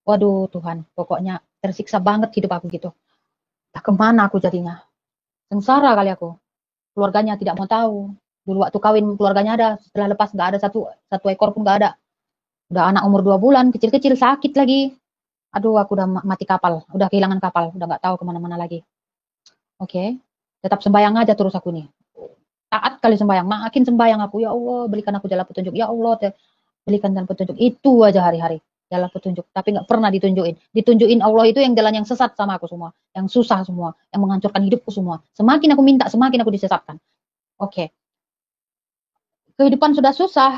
Waduh Tuhan, pokoknya tersiksa banget hidup aku gitu. Tak kemana aku jadinya? Sengsara kali aku. Keluarganya tidak mau tahu. Dulu waktu kawin keluarganya ada, setelah lepas nggak ada satu ekor pun nggak ada. Udah anak umur 2 bulan, kecil-kecil sakit lagi. Aduh, aku udah mati kapal, udah kehilangan kapal, udah nggak tahu kemana-mana lagi. Oke, tetap sembayang aja terus aku nih. Taat kali sembayang, makin sembayang aku, ya Allah, berikan aku jalan petunjuk, ya Allah, berikan jalan petunjuk. Itu aja hari-hari, jalan petunjuk. Tapi nggak pernah ditunjukin. Ditunjukin Allah itu yang jalan yang sesat sama aku semua, yang susah semua, yang menghancurkan hidupku semua. Semakin aku minta, semakin aku disesatkan. Oke, kehidupan sudah susah,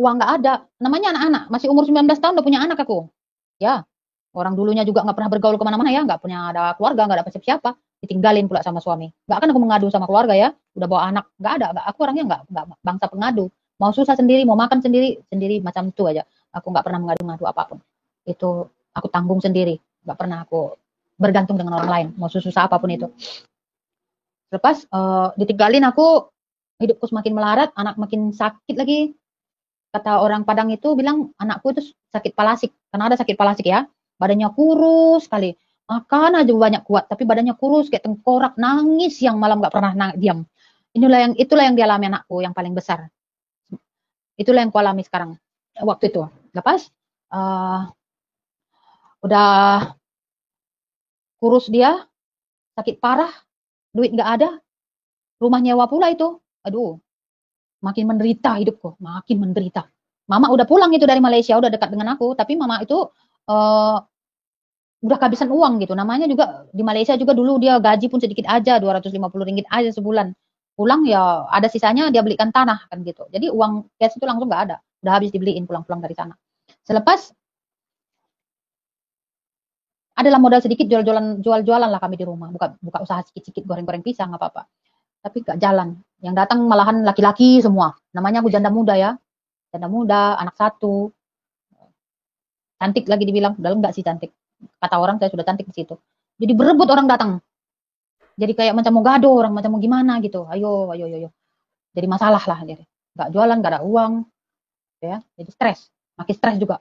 uang nggak ada. Namanya anak-anak, masih umur 19 tahun udah punya anak aku. Ya, orang dulunya juga nggak pernah bergaul kemana-mana ya, nggak punya ada keluarga, nggak ada siapa-siapa, ditinggalin pula sama suami. Nggak akan aku mengadu sama keluarga ya, udah bawa anak, nggak ada. Aku orangnya nggak bangsa pengadu. Mau susah sendiri, mau makan sendiri, sendiri macam itu aja. Aku nggak pernah mengadu-ngadu apapun. Itu aku tanggung sendiri, nggak pernah aku bergantung dengan orang lain, mau susah apapun itu. Lepas ditinggalin aku, hidupku semakin melarat, anak makin sakit lagi. Kata orang Padang itu bilang anakku itu sakit palasik, karena ada sakit palasik ya. badannya kurus sekali. Makan aja banyak kuat, tapi badannya kurus kayak tengkorak, nangis yang malam nggak pernah diam. Itulah yang dialami anakku yang paling besar. Itulah yang kualami sekarang waktu itu. Lepas udah kurus dia, sakit parah, duit nggak ada, rumah nyewa pula itu. Aduh, makin menderita hidupku, makin menderita. Mama udah pulang itu dari Malaysia, udah dekat dengan aku, tapi mama itu udah kehabisan uang gitu. Namanya juga di Malaysia juga dulu dia gaji pun sedikit aja, 250 ringgit aja sebulan. Pulang ya ada sisanya dia belikan tanah kan gitu. Jadi uang cash itu langsung nggak ada, udah habis dibeliin pulang-pulang dari sana. Selepas adalah modal sedikit jual-jualan lah kami di rumah, buka usaha sedikit-sedikit goreng-goreng pisang apa-apa. Tapi nggak jalan. Yang datang malahan laki-laki semua. Namanya aku janda muda ya, janda muda, anak satu, cantik lagi dibilang, padahal nggak sih cantik. Kata orang saya sudah cantik di situ. Jadi berebut orang datang. Jadi kayak macam mau gaduh orang, macam mau gimana gitu. Ayo. Jadi masalah lah jadi. Nggak jualan, nggak ada uang, ya. Jadi stres, makin stres juga.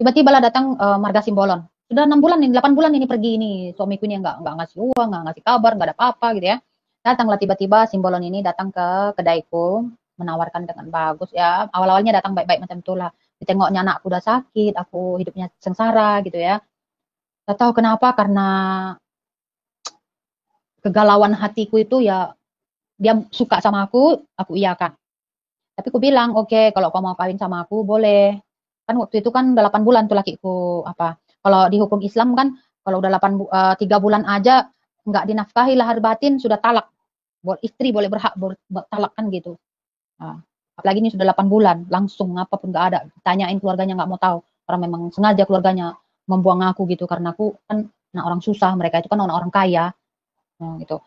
Tiba-tiba lah datang Marga Simbolon. Sudah 6 bulan ini, 8 bulan ini pergi ini. Suamiku ini nggak ngasih uang, nggak ngasih kabar, nggak ada apa-apa gitu ya. Datanglah tiba-tiba Simbolon ini datang ke kedaiku, menawarkan dengan bagus ya. Awal-awalnya datang baik-baik macam itulah. Ditengoknya anakku udah sakit, aku hidupnya sengsara gitu ya. Gak tahu kenapa, karena kegalauan hatiku itu ya, dia suka sama aku iyakan. Tapi aku bilang, oke, kalau kau mau kawin sama aku, boleh. Kan waktu itu kan udah 8 bulan tuh lakiku, apa. Kalau di hukum Islam kan, kalau udah 3 bulan aja, nggak dinafkahi lahir batin, sudah talak. Istri boleh berhak talak kan gitu. Nah, apalagi ini sudah 8 bulan, langsung apapun nggak ada. Tanyain keluarganya nggak mau tahu. Karena memang sengaja keluarganya membuang aku gitu, karena aku kan orang susah, mereka itu kan orang kaya. Nah, gitu.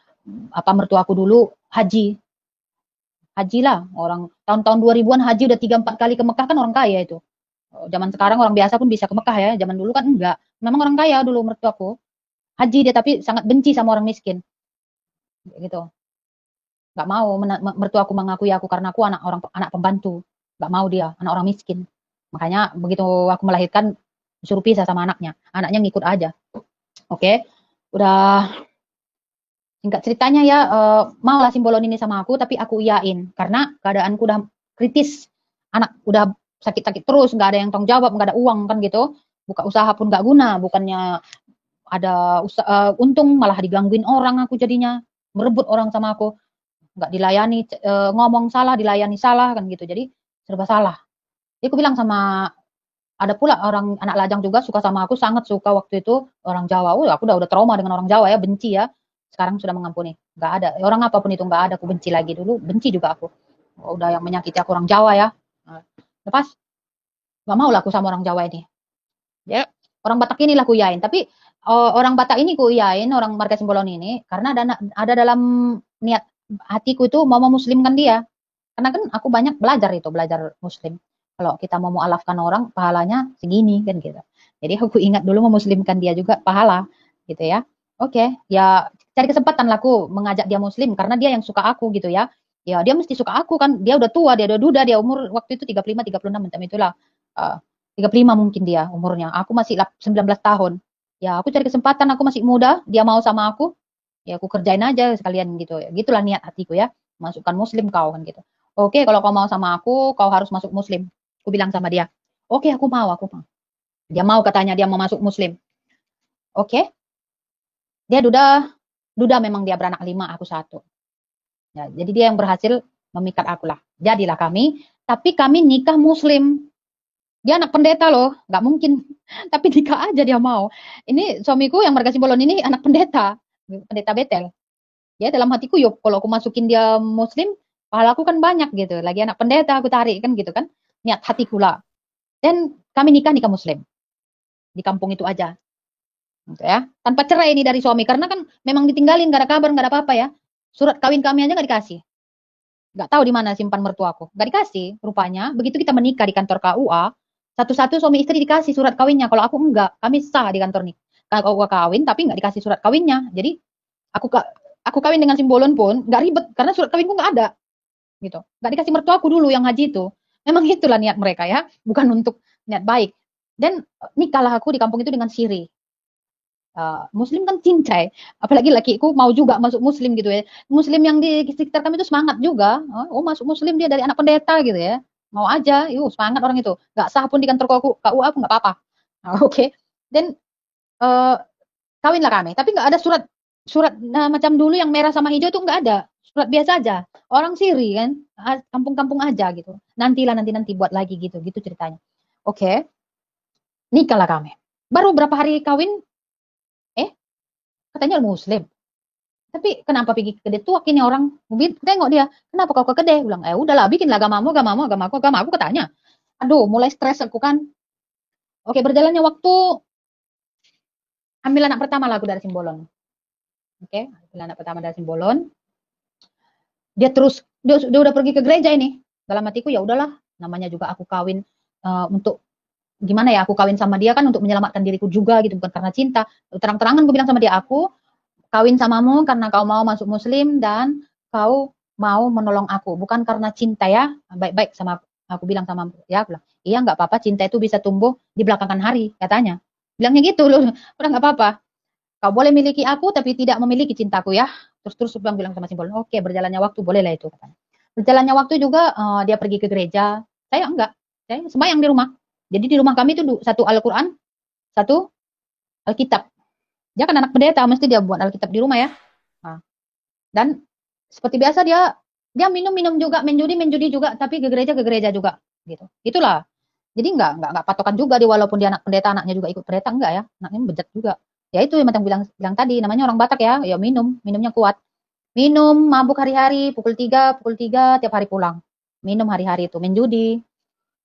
Apa mertua aku dulu haji lah, orang tahun-tahun 2000-an haji udah 3-4 kali ke Mekah, kan orang kaya itu. Zaman sekarang orang biasa pun bisa ke Mekah ya, zaman dulu kan enggak. Memang orang kaya dulu mertuaku. Haji dia tapi sangat benci sama orang miskin. Gitu. Enggak mau mertuaku mengakui aku karena aku anak pembantu. Enggak mau dia, anak orang miskin. Makanya begitu aku melahirkan suruh pisah sama anaknya. Anaknya ngikut aja. Oke. Udah singkat ceritanya ya, maulah Simbolon ini sama aku, tapi aku iyain karena keadaanku udah kritis, anak udah sakit-sakit terus, nggak ada yang tanggung jawab, nggak ada uang kan gitu, buka usaha pun nggak guna, bukannya ada untung malah digangguin orang, aku jadinya merebut orang sama aku, nggak dilayani, ngomong salah dilayani salah kan gitu, jadi serba salah. Jadi aku bilang sama, ada pula orang anak lajang juga suka sama aku, sangat suka waktu itu, orang Jawa. Aku udah trauma dengan orang Jawa ya, benci ya. Sekarang sudah mengampuni. Nggak ada. Orang apapun itu nggak ada, aku benci lagi. Dulu benci juga aku. Udah yang menyakiti aku orang Jawa ya. Nah, lepas, nggak mau lah aku sama orang Jawa ini. Ya, orang Batak ini lah ku iyain. Tapi orang Batak ini ku iyain, orang Marga Simbolon ini, karena ada dalam niat hatiku itu mau memuslimkan dia. Karena kan aku banyak belajar muslim. Kalau kita mau mualafkan orang, pahalanya segini kan gitu. Jadi aku ingat dulu memuslimkan dia juga pahala gitu ya. Oke, ya cari kesempatan lah aku mengajak dia muslim karena dia yang suka aku gitu ya. Ya dia mesti suka aku kan, dia udah tua, dia udah duda, dia umur waktu itu 35, 36 macam itulah. 35 mungkin dia umurnya. Aku masih 19 tahun. Ya aku cari kesempatan, aku masih muda, dia mau sama aku. Ya aku kerjain aja sekalian gitu. Ya, gitulah niat hatiku ya. Masukkan muslim kau kan gitu. Oke, kalau kau mau sama aku, kau harus masuk muslim. Aku bilang sama dia, oke aku mau. Dia mau, katanya dia mau masuk muslim. Oke. Dia duda memang, dia beranak 5, aku 1. Ya, jadi dia yang berhasil memikat aku lah. Jadilah kami, tapi kami nikah muslim. Dia anak pendeta loh, nggak mungkin. Tapi nikah aja dia mau. Ini suamiku yang Marga Simbolon ini anak pendeta Betel. Ya dalam hatiku yuk, kalau aku masukin dia muslim, pahala aku kan banyak gitu. Lagi anak pendeta aku tarik kan gitu kan. Niat hatiku lah. Dan kami nikah muslim. Di kampung itu aja. Gitu ya. Tanpa cerai ini dari suami. Karena kan memang ditinggalin, gak ada kabar, gak ada apa-apa ya. Surat kawin kami aja gak dikasih. Gak tahu di mana simpan mertuaku. Gak dikasih rupanya. Begitu kita menikah di kantor KUA, satu-satu suami istri dikasih surat kawinnya. Kalau aku enggak, kami sah di kantor nih. Kalau aku kawin tapi nggak dikasih surat kawinnya. Jadi aku kawin dengan Simbolon pun nggak ribet karena surat kawinku nggak ada. Gitu. Nggak dikasih mertuaku dulu yang haji itu. Memang itulah niat mereka ya, bukan untuk niat baik. Dan nikahlah aku di kampung itu dengan siri. Muslim kan cincai, apalagi lakiku mau juga masuk Muslim gitu ya. Muslim yang di sekitar kami itu semangat juga. Oh masuk Muslim, dia dari anak pendeta gitu ya. Mau aja, yuk semangat orang itu. Gak sah pun di kantor KUA aku nggak apa-apa. Oke. Dan uh, kawinlah kami. Tapi nggak ada surat macam dulu yang merah sama hijau itu nggak ada. Surat biasa aja. Orang siri kan, kampung-kampung aja gitu. Nantilah nanti buat lagi gitu, gitu ceritanya. Oke. Nikahlah kami. Baru berapa hari kawin, katanya Muslim. Tapi kenapa pergi ke kedai tuak ini orang? Tengok dia, kenapa kau ke kedai? Bilang, udahlah bikinlah agamamu, agama aku katanya. Aduh, mulai stres aku kan. Oke, berjalannya waktu, ambil anak pertama lah aku dari Simbolon. Oke, ambil anak pertama dari Simbolon. Dia udah pergi ke gereja ini. Dalam hatiku ya udahlah, namanya juga aku kawin untuk gimana ya, aku kawin sama dia kan untuk menyelamatkan diriku juga gitu, bukan karena cinta. Terang-terangan gue bilang sama dia, aku kawin samamu karena kau mau masuk Muslim dan kau mau menolong aku, bukan karena cinta ya. Baik-baik sama aku bilang sama ya, aku bilang, iya nggak apa-apa, cinta itu bisa tumbuh di belakangan hari katanya. Bilangnya gitu loh, udah nggak apa-apa. Kau boleh miliki aku tapi tidak memiliki cintaku ya. Terus bilang sama Simbol, oke berjalannya waktu bolehlah itu katanya. Berjalannya waktu juga dia pergi ke gereja, saya enggak, saya sembahyang di rumah. Jadi di rumah kami itu satu Al-Quran, satu Alkitab. Dia kan anak pendeta, mesti dia buat Alkitab di rumah ya. Nah, dan seperti biasa dia minum juga, main judi juga, tapi ke gereja juga, gitu. Itulah. Jadi enggak patokan juga dia, walaupun dia anak pendeta, anaknya juga ikut pendeta, enggak ya. Anaknya bejat juga. Ya itu yang macam bilang tadi, namanya orang Batak ya, ya minumnya kuat. Minum, mabuk hari-hari, pukul 3 tiap hari pulang. Minum hari-hari itu, main judi.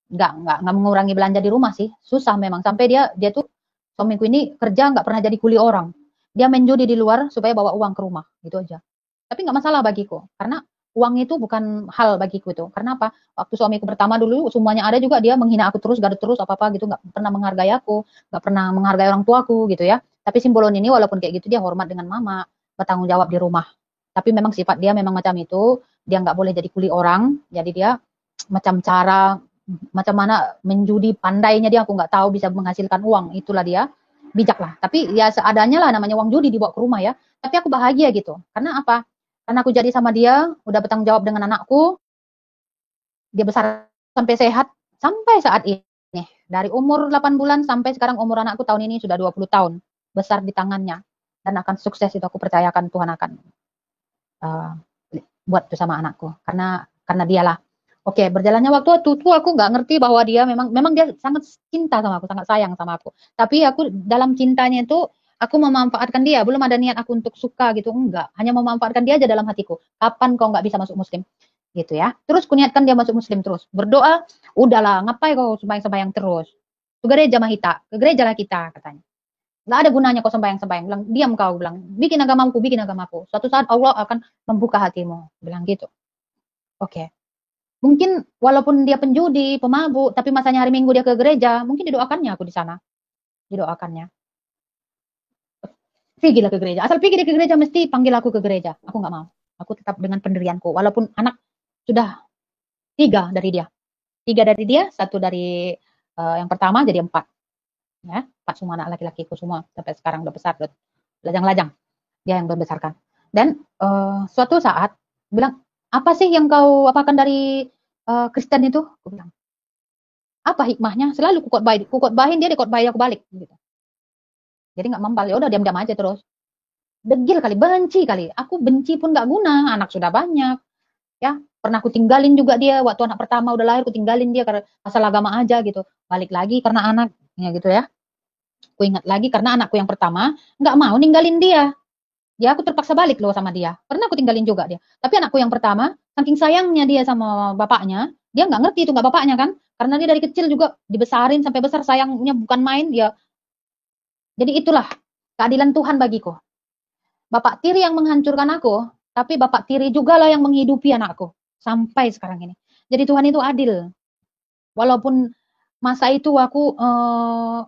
Enggak mengurangi belanja di rumah sih. Susah memang, sampai dia tuh suamiku ini kerja nggak pernah jadi kuli orang. Dia main judi di luar supaya bawa uang ke rumah, gitu aja. Tapi nggak masalah bagiku, karena uang itu bukan hal bagiku itu. Karena apa? Waktu suamiku pertama dulu semuanya ada juga dia menghina aku terus, gadut terus apa-apa gitu, nggak pernah menghargai aku, nggak pernah menghargai orang tuaku gitu ya. Tapi Simbolon ini walaupun kayak gitu dia hormat dengan mama, bertanggung jawab di rumah. Tapi memang sifat dia memang macam itu, dia nggak boleh jadi kuli orang, jadi dia macam mana menjudi pandainya dia, aku nggak tahu, bisa menghasilkan uang, itulah dia bijak lah. Tapi ya seadanya lah, namanya uang judi dibawa ke rumah ya. Tapi aku bahagia gitu. Karena apa? Karena aku jadi sama dia, udah bertanggung jawab dengan anakku, dia besar sampai sehat, sampai saat ini. Dari umur 8 bulan sampai sekarang umur anakku tahun ini sudah 20 tahun. Besar di tangannya. Dan akan sukses itu aku percayakan Tuhan akan buat itu sama anakku. Karena dialah. Oke, berjalannya waktu itu aku nggak ngerti bahwa dia memang dia sangat cinta sama aku, sangat sayang sama aku. Tapi aku dalam cintanya itu aku memanfaatkan dia, belum ada niat aku untuk suka gitu, enggak. Hanya memanfaatkan dia aja dalam hatiku. Kapan kau nggak bisa masuk Muslim? Gitu ya. Terus kuniatkan dia masuk Muslim terus. Berdoa, udahlah, ngapain kau sembahyang terus? Ke gereja Mahita, ke gereja lah kita katanya. Nggak ada gunanya kau sembahyang. Bilang, diam kau, bilang, bikin agamaku. Suatu saat Allah akan membuka hatimu, bilang gitu. Oke. Mungkin walaupun dia penjudi, pemabuk, tapi masanya hari Minggu dia ke gereja, mungkin didoakannya aku di sana. Didoakannya. Pergilah ke gereja. Asal pergi dia ke gereja, mesti panggil aku ke gereja. Aku nggak mau. Aku tetap dengan pendirianku. Walaupun anak sudah 3 dari dia. 3 dari dia, 1 dari yang pertama jadi 4. Ya, 4 semua anak laki-lakiku semua. Sampai sekarang udah besar, udah lajang-lajang. Dia yang membesarkan. Dan suatu saat, bilang, apa sih yang kau apakan dari Kristen itu? Aku bilang, apa hikmahnya? Selalu kukotbahin dia, dikotbahin aku balik. Gitu. Jadi nggak membal, ya udah diam-diam aja terus. Degil kali, benci kali. Aku benci pun nggak guna, anak sudah banyak. Ya, pernah aku tinggalin juga dia waktu anak pertama udah lahir, aku tinggalin dia karena asal agama aja gitu. Balik lagi karena anaknya gitu ya. Aku ingat lagi karena anakku yang pertama nggak mau ninggalin dia. Ya aku terpaksa balik loh sama dia. Pernah aku tinggalin juga dia. Tapi anakku yang pertama, saking sayangnya dia sama bapaknya, dia nggak ngerti itu nggak bapaknya kan. Karena dia dari kecil juga dibesarin sampai besar, sayangnya bukan main. Ya, jadi itulah keadilan Tuhan bagiku. Bapak tiri yang menghancurkan aku, tapi bapak tiri juga lah yang menghidupi anakku. Sampai sekarang ini. Jadi Tuhan itu adil. Walaupun masa itu aku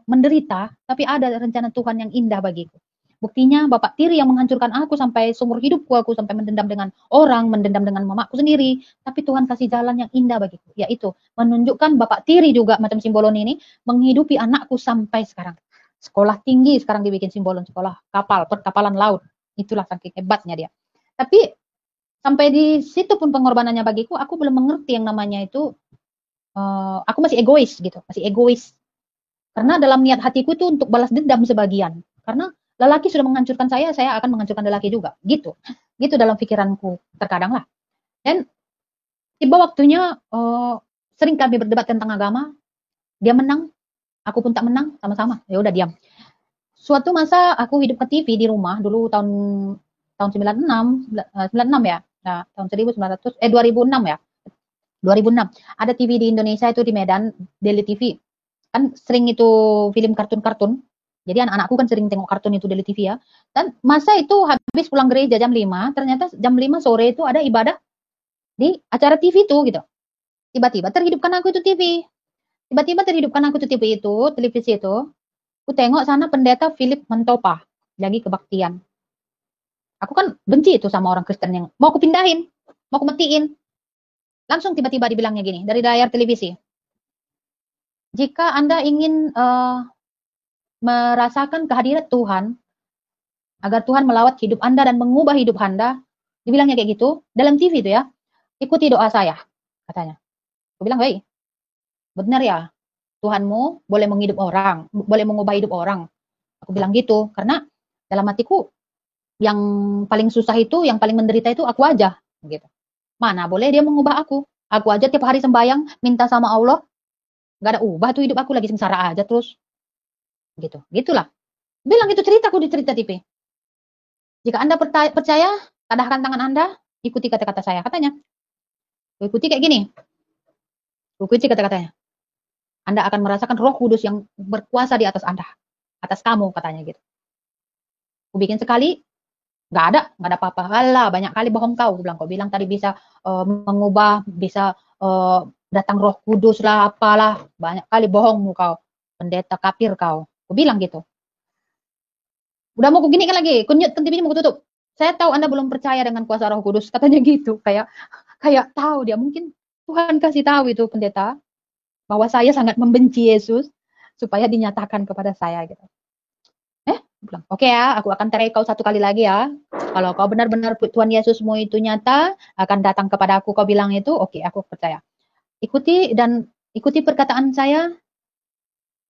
menderita, tapi ada rencana Tuhan yang indah bagiku. Buktinya bapak tiri yang menghancurkan aku sampai seumur hidupku, aku sampai mendendam dengan orang, mendendam dengan mamaku sendiri. Tapi Tuhan kasih jalan yang indah bagiku, yaitu menunjukkan bapak tiri juga macam Simbolon ini menghidupi anakku sampai sekarang. Sekolah tinggi sekarang dibikin Simbolon, sekolah kapal, perkapalan laut. Itulah saking hebatnya dia. Tapi sampai di situ pun pengorbanannya bagiku, aku belum mengerti yang namanya itu, aku masih egois gitu, masih egois. Karena dalam niat hatiku itu untuk balas dendam sebagian. Karena lelaki sudah menghancurkan saya akan menghancurkan lelaki juga. Gitu. Gitu dalam pikiranku terkadang lah. Dan tiba waktunya, sering kami berdebat tentang agama. Dia menang, aku pun tak menang, sama-sama. Ya udah diam. Suatu masa aku hidup ke TV di rumah dulu tahun 96 ya. Nah, tahun 2006 ya. 2006. Ada TV di Indonesia itu di Medan, Daily TV. Kan sering itu film kartun-kartun. Jadi anak-anakku kan sering tengok kartun itu dari TV ya. Dan masa itu habis pulang gereja jam 5, ternyata jam 5 sore itu ada ibadah di acara TV itu gitu. Tiba-tiba terhidupkan aku itu TV. Tiba-tiba terhidupkan aku itu TV itu, televisi itu. Aku tengok sana pendeta Philip Mentopa lagi kebaktian. Aku kan benci itu sama orang Kristen yang mau aku pindahin, mau aku matiin. Langsung tiba-tiba dibilangnya gini dari layar televisi. Jika Anda ingin merasakan kehadiran Tuhan, agar Tuhan melawat hidup Anda dan mengubah hidup Anda, dibilangnya kayak gitu, dalam TV itu ya, ikuti doa saya, katanya. Aku bilang, baik, benar ya, Tuhanmu boleh menghidup orang, boleh mengubah hidup orang. Aku bilang gitu, karena dalam hatiku, yang paling susah itu, yang paling menderita itu aku aja, gitu. Mana boleh dia mengubah aku? Aku aja tiap hari sembahyang, minta sama Allah, gak ada ubah tuh hidup aku, lagi sengsara aja terus. Gitu, gitulah. Bilang itu ceritaku di cerita TV. Jika Anda percaya, tadahkan tangan Anda, ikuti kata-kata saya. Katanya, ikuti kayak gini. Ikuti kata-katanya. Anda akan merasakan Roh Kudus yang berkuasa di atas Anda. Atas kamu, katanya gitu. Aku bikin sekali, nggak ada apa-apa. Alah, banyak kali bohong kau. Kau bilang tadi bisa mengubah, bisa datang Roh Kudus lah, apalah. Banyak kali bohongmu kau. Pendeta kafir kau. Aku bilang gitu. Udah mau gini kan lagi, kunyit kan TV-nya mau tutup. Saya tahu Anda belum percaya dengan kuasa Roh Kudus, katanya gitu. Kayak tahu dia, mungkin Tuhan kasih tahu itu pendeta bahwa saya sangat membenci Yesus supaya dinyatakan kepada saya gitu. Bilang, oke ya, aku akan tarik kau satu kali lagi ya. Kalau kau benar-benar Tuhan Yesusmu itu nyata, akan datang kepada aku, kau bilang itu, oke, aku percaya. Ikuti perkataan saya,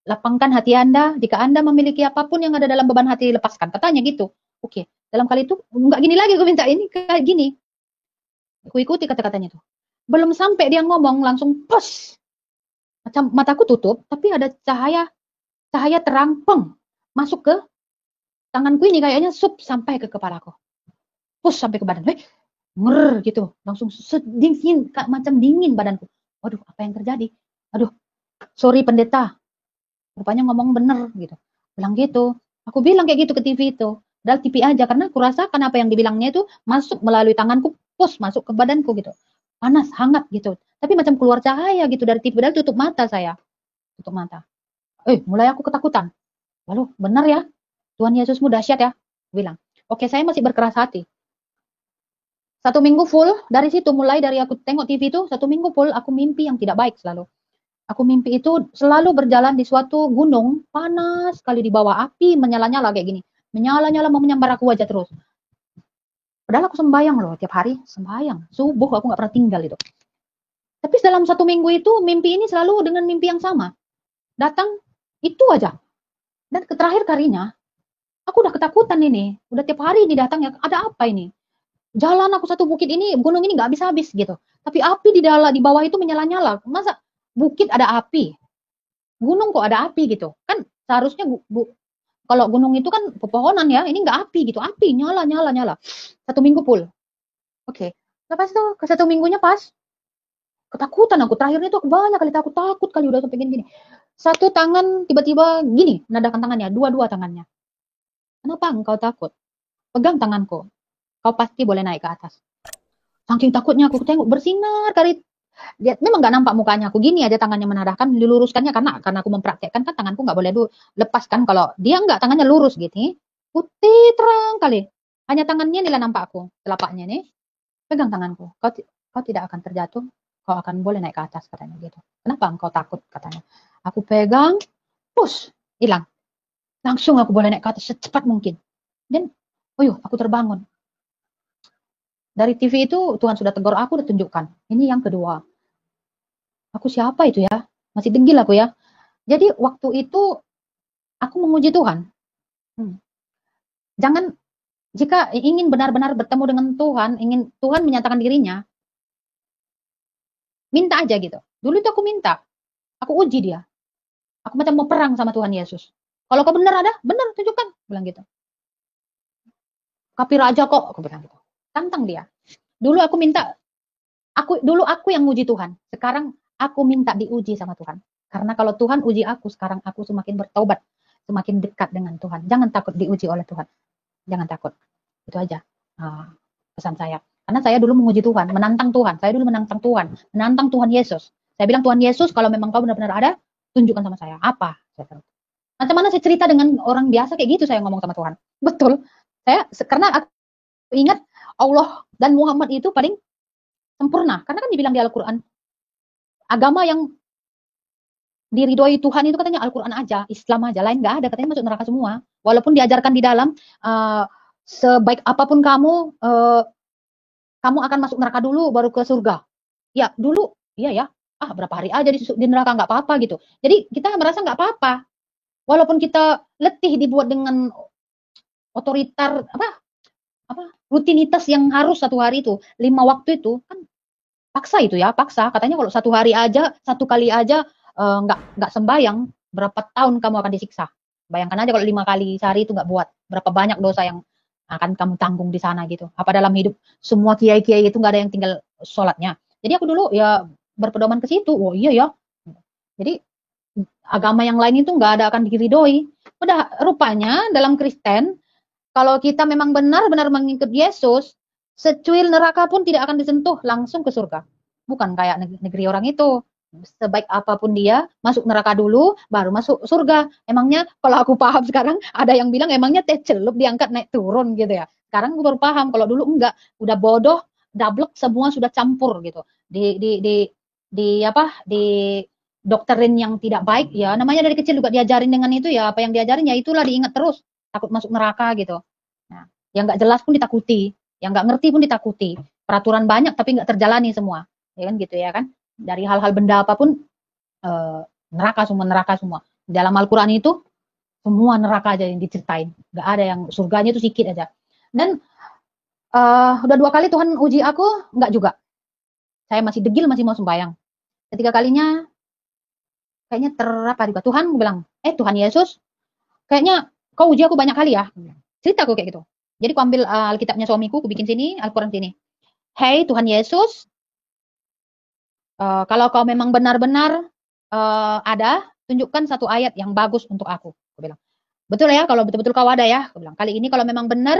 lapangkan hati Anda, jika Anda memiliki apapun yang ada dalam beban hati, lepaskan. Katanya gitu. Oke, dalam kali itu, enggak gini lagi, aku minta ini, kayak gini. Aku ikuti kata-katanya itu. Belum sampai dia ngomong, langsung pos. Macam mataku tutup, tapi ada cahaya terang, peng, masuk ke tanganku ini kayaknya sup sampai ke kepalaku. Pus sampai ke badan. Nger gitu. Langsung dingin, macam dingin badanku. Waduh, apa yang terjadi? Aduh, sorry pendeta. Rupanya ngomong bener gitu. Bilang gitu. Aku bilang kayak gitu ke TV itu. Padahal TV aja, karena aku rasakan apa yang dibilangnya itu masuk melalui tanganku, pus masuk ke badanku gitu. Panas, hangat gitu. Tapi macam keluar cahaya gitu dari TV. Padahal tutup mata saya. Tutup mata. Mulai aku ketakutan. Lalu, benar ya? Tuhan Yesusmu dahsyat ya, bilang. Oke, saya masih berkeras hati. 1 minggu full, dari situ mulai dari aku tengok TV itu, 1 minggu full aku mimpi yang tidak baik selalu. Aku mimpi itu selalu berjalan di suatu gunung, panas sekali di bawah, api menyala-nyala kayak gini. Menyala-nyala mau menyambar aku aja terus. Padahal aku sembahyang loh, tiap hari sembahyang. Subuh aku gak pernah tinggal itu. Tapi dalam 1 minggu itu, mimpi ini selalu dengan mimpi yang sama. Datang, itu aja. Dan terakhir kalinya, aku udah ketakutan ini. Udah tiap hari ini datang ya, ada apa ini? Jalan aku satu bukit ini, gunung ini nggak habis-habis gitu. Tapi api di bawah itu menyala-nyala. Masa bukit ada api? Gunung kok ada api gitu? Kan seharusnya kalau gunung itu kan pepohonan ya, ini nggak api gitu. Api nyala. 1 minggu full. Oke. Lepas itu ke 1 minggunya pas. Ketakutan aku. Terakhirnya tuh aku banyak kali takut kali udah sampai gini. Satu tangan tiba-tiba gini, nadakan tangannya, dua tangannya. Kenapa engkau takut? Pegang tanganku. Kau pasti boleh naik ke atas. Saking takutnya aku tengok bersinar kali. Dia memang nggak nampak mukanya aku, gini aja tangannya menadahkan, diluruskannya karena aku mempraktekkan kan tanganku nggak boleh lepaskan, kalau dia nggak, tangannya lurus gitu. putih terang kali. Hanya tangannya nih lah nampak aku, telapaknya nih. Pegang tanganku. Kau tidak akan terjatuh. Kau akan boleh naik ke atas katanya gitu. Kenapa engkau takut katanya. Aku pegang, push, hilang. Langsung aku boleh naik ke atas secepat mungkin. Dan, aku terbangun. Dari TV itu Tuhan sudah tegur aku, udah tunjukkan. Ini yang kedua. Aku siapa itu ya? Masih degil aku ya. Jadi waktu itu aku menguji Tuhan. Jangan, jika ingin benar-benar bertemu dengan Tuhan, ingin Tuhan menyatakan dirinya, minta aja gitu. Dulu itu aku minta. Aku uji dia. Aku macam mau perang sama Tuhan Yesus. Kalau kau benar ada, benar tunjukkan. Bilang gitu. Tapi raja kok, aku bilang gitu. Tantang dia. Dulu aku minta, dulu aku yang muji Tuhan. Sekarang aku minta diuji sama Tuhan. Karena kalau Tuhan uji aku, sekarang aku semakin bertobat, semakin dekat dengan Tuhan. Jangan takut diuji oleh Tuhan. Jangan takut. Itu aja pesan saya. Karena saya dulu menguji Tuhan, menantang Tuhan. Saya dulu menantang Tuhan, menantang Tuhan Yesus. Saya bilang, Tuhan Yesus, kalau memang kau benar-benar ada, tunjukkan sama saya. Apa? Macam mana saya cerita dengan orang biasa kayak gitu saya ngomong sama Tuhan. Betul. Karena aku ingat Allah dan Muhammad itu paling sempurna. Karena kan dibilang di Al-Quran, agama yang diridhoi Tuhan itu katanya Al-Quran aja, Islam aja, lain nggak ada, katanya masuk neraka semua. Walaupun diajarkan di dalam, sebaik apapun kamu, kamu akan masuk neraka dulu baru ke surga. Ya dulu, iya ya, berapa hari aja di neraka nggak apa-apa gitu. Jadi kita merasa nggak apa-apa. Walaupun kita letih dibuat dengan otoriter, rutinitas yang harus satu hari itu, 5 waktu itu, kan paksa itu ya, paksa. Katanya kalau satu hari aja, satu kali aja nggak sembayang, berapa tahun kamu akan disiksa. Bayangkan aja kalau 5 kali sehari itu nggak buat, berapa banyak dosa yang akan kamu tanggung di sana gitu. Apa dalam hidup semua kiai-kiai itu nggak ada yang tinggal sholatnya. Jadi aku dulu ya berpedoman ke situ. Oh iya ya. Jadi agama yang lain itu nggak ada akan diridhoi. Udah rupanya dalam Kristen, kalau kita memang benar-benar mengikut Yesus, secuil neraka pun tidak akan disentuh, langsung ke surga. Bukan kayak negeri orang itu. Sebaik apapun dia, masuk neraka dulu, baru masuk surga. Emangnya, kalau aku paham sekarang, ada yang bilang emangnya teh celup diangkat naik turun gitu ya. Sekarang aku baru paham, kalau dulu enggak. Udah bodoh, dablek, semua sudah campur gitu. Di dokterin yang tidak baik, ya namanya dari kecil juga diajarin dengan itu ya, apa yang diajarin ya itulah diingat terus. Takut masuk neraka gitu. Nah, yang nggak jelas pun ditakuti, yang nggak ngerti pun ditakuti. Peraturan banyak tapi nggak terjalani semua, ya kan gitu ya kan. Dari hal-hal benda apapun neraka semua. Dalam Al-Quran itu semua neraka aja yang diceritain, nggak ada yang surganya itu sedikit aja. Dan udah 2 kali Tuhan uji aku, nggak juga. Saya masih degil, masih mau sembahyang. Ketiga kalinya kayaknya juga. Tuhan bilang, Tuhan Yesus, kayaknya kau uji aku banyak kali ya. Cerita aku kayak gitu. Jadi aku ambil Alkitabnya suamiku, aku bikin sini, Al-Quran sini. Hey Tuhan Yesus, kalau kau memang benar-benar ada, tunjukkan satu ayat yang bagus untuk aku. Aku bilang, betul ya, kalau betul-betul kau ada ya. Aku bilang, kali ini kalau memang benar,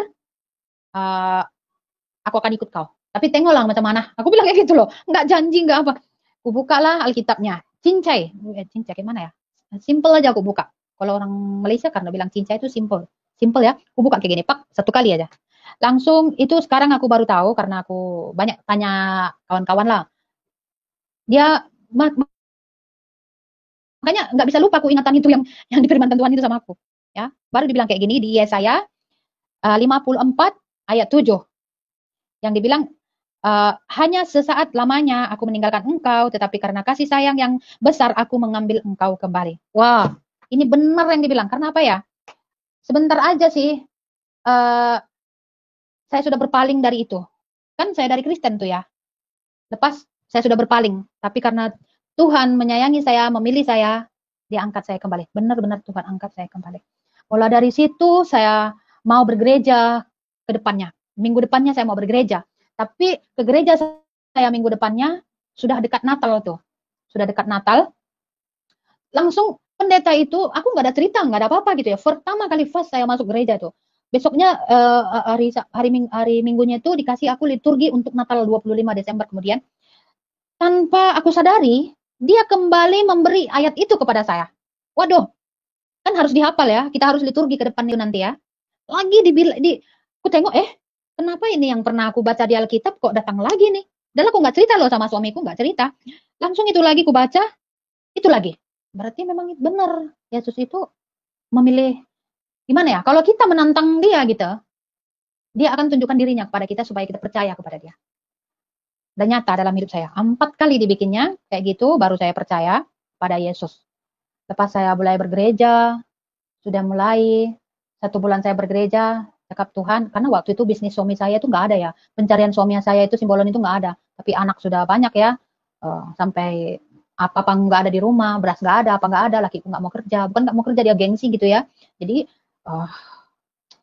aku akan ikut kau. Tapi tengoklah macam mana. Aku bilang kayak gitu loh, nggak janji, nggak apa. Aku bukalah Alkitabnya, cincai gimana ya? Simple aja aku buka. Kalau orang Malaysia karena bilang cincai itu simple ya. Aku buka kayak gini, pak, 1 kali aja. Langsung itu sekarang aku baru tahu karena aku banyak tanya kawan-kawan lah. Dia makanya nggak bisa lupa aku ingatan itu yang difirmankan Tuhan itu sama aku. Ya, baru dibilang kayak gini di Yesaya 54 ayat 7. Yang dibilang hanya sesaat lamanya aku meninggalkan engkau, tetapi karena kasih sayang yang besar aku mengambil engkau kembali. Wah, ini benar yang dibilang. Karena apa ya? Sebentar aja sih saya sudah berpaling dari itu. Kan saya dari Kristen tuh ya. Lepas saya sudah berpaling, tapi karena Tuhan menyayangi saya, memilih saya, dia angkat saya kembali. Benar-benar Tuhan angkat saya kembali. Mulai dari situ saya mau bergereja ke depannya. Minggu depannya saya mau bergereja. Tapi ke gereja saya minggu depannya sudah dekat Natal tuh. Sudah dekat Natal. Langsung pendeta itu, aku nggak ada cerita, nggak ada apa-apa gitu ya. Pertama kali first saya masuk gereja tuh. Besoknya hari Minggunya itu dikasih aku liturgi untuk Natal 25 Desember kemudian. Tanpa aku sadari, dia kembali memberi ayat itu kepada saya. Waduh, kan harus dihafal ya. Kita harus liturgi ke depan itu nanti ya. Lagi aku tengok, kenapa ini yang pernah aku baca di Alkitab kok datang lagi nih? Dan aku nggak cerita loh sama suamiku, nggak cerita. Langsung itu lagi aku baca, itu lagi. Berarti memang benar, Yesus itu memilih, gimana ya, kalau kita menantang dia gitu, dia akan tunjukkan dirinya kepada kita supaya kita percaya kepada dia. Dan nyata dalam hidup saya, 4 kali dibikinnya, kayak gitu, baru saya percaya pada Yesus. Lepas saya mulai bergereja, sudah mulai 1 bulan saya bergereja, cakap Tuhan, karena waktu itu bisnis suami saya itu nggak ada ya, pencarian suami saya itu Simbolon itu nggak ada, tapi anak sudah banyak ya, sampai apa-apa nggak ada di rumah, beras nggak ada, apa nggak ada, lakiku nggak mau kerja, bukan nggak mau kerja, dia gengsi gitu ya, jadi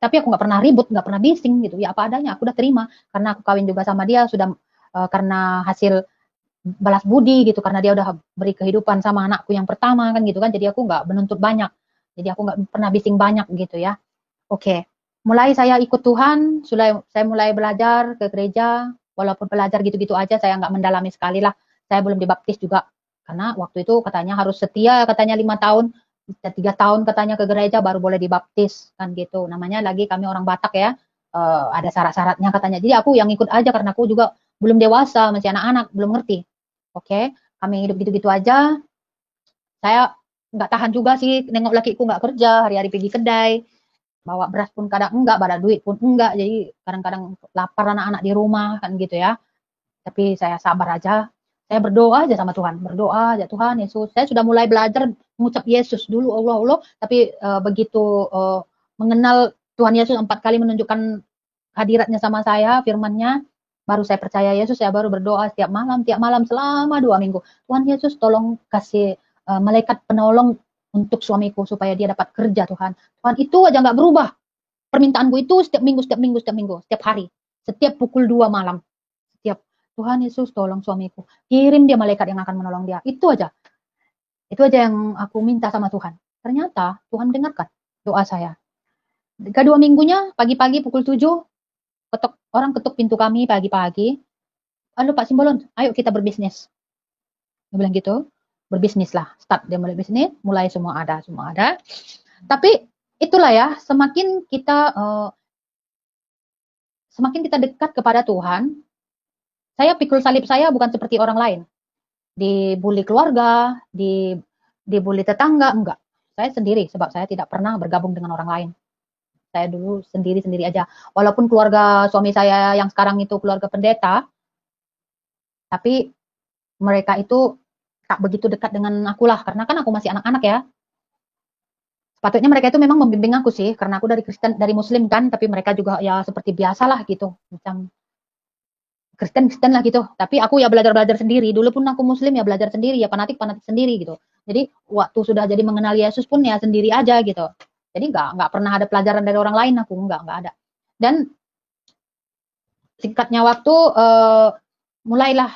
tapi aku nggak pernah ribut, nggak pernah bising gitu, ya apa adanya, aku udah terima, karena aku kawin juga sama dia, sudah karena hasil balas budi gitu, karena dia udah beri kehidupan sama anakku yang pertama kan gitu kan, jadi aku nggak menuntut banyak, jadi aku nggak pernah bising banyak gitu ya. Oke, mulai saya ikut Tuhan, saya mulai belajar ke gereja, walaupun belajar gitu-gitu aja, saya nggak mendalami sekali lah, saya belum dibaptis juga, karena waktu itu katanya harus setia, katanya 5 tahun, 3 tahun katanya ke gereja baru boleh dibaptis, kan gitu, namanya lagi kami orang Batak ya, ada syarat-syaratnya katanya, jadi aku yang ikut aja, karena aku juga belum dewasa, masih anak-anak, belum ngerti. Oke, kami hidup gitu-gitu aja, saya nggak tahan juga sih, nengok lakiku nggak kerja, hari-hari pergi kedai, bawa beras pun kadang enggak, bawa duit pun enggak, jadi kadang-kadang lapar anak-anak di rumah kan gitu ya. Tapi saya sabar aja, saya berdoa aja sama Tuhan, berdoa aja, Tuhan Yesus, saya sudah mulai belajar mengucap Yesus dulu, Allah Allah, tapi begitu mengenal Tuhan Yesus 4 kali menunjukkan hadiratnya sama saya, firman-Nya, baru saya percaya Yesus, saya baru berdoa tiap malam selama 2 minggu. Tuhan Yesus tolong kasih malaikat penolong untuk suamiku supaya dia dapat kerja Tuhan. Tuhan itu aja nggak berubah. Permintaanku itu setiap minggu, setiap hari. Setiap pukul 2 malam. Setiap Tuhan Yesus tolong suamiku. Kirim dia malaikat yang akan menolong dia. Itu aja. Itu aja yang aku minta sama Tuhan. Ternyata Tuhan dengarkan doa saya. Kedua minggunya pagi-pagi pukul 7 orang ketuk pintu kami pagi-pagi. Halo Pak Simbolon, ayo kita berbisnis. Dia bilang gitu, berbisnis lah. Start dia mulai bisnis, mulai semua ada. Tapi itulah ya, semakin kita dekat kepada Tuhan, saya pikul salib saya bukan seperti orang lain. Dibully keluarga, dibully tetangga, enggak. Saya sendiri, sebab saya tidak pernah bergabung dengan orang lain. Saya dulu sendiri-sendiri aja. Walaupun keluarga suami saya yang sekarang itu keluarga pendeta, tapi mereka itu tak begitu dekat dengan aku lah, karena kan aku masih anak-anak ya. Sepatutnya mereka itu memang membimbing aku sih, karena aku dari Muslim kan, tapi mereka juga ya seperti biasa lah gitu, macam Kristen lah gitu. Tapi aku ya belajar sendiri. Dulu pun aku Muslim ya belajar sendiri, ya fanatik sendiri gitu. Jadi waktu sudah jadi mengenal Yesus pun ya sendiri aja gitu. Jadi nggak pernah ada pelajaran dari orang lain, aku nggak ada. Dan singkatnya waktu mulailah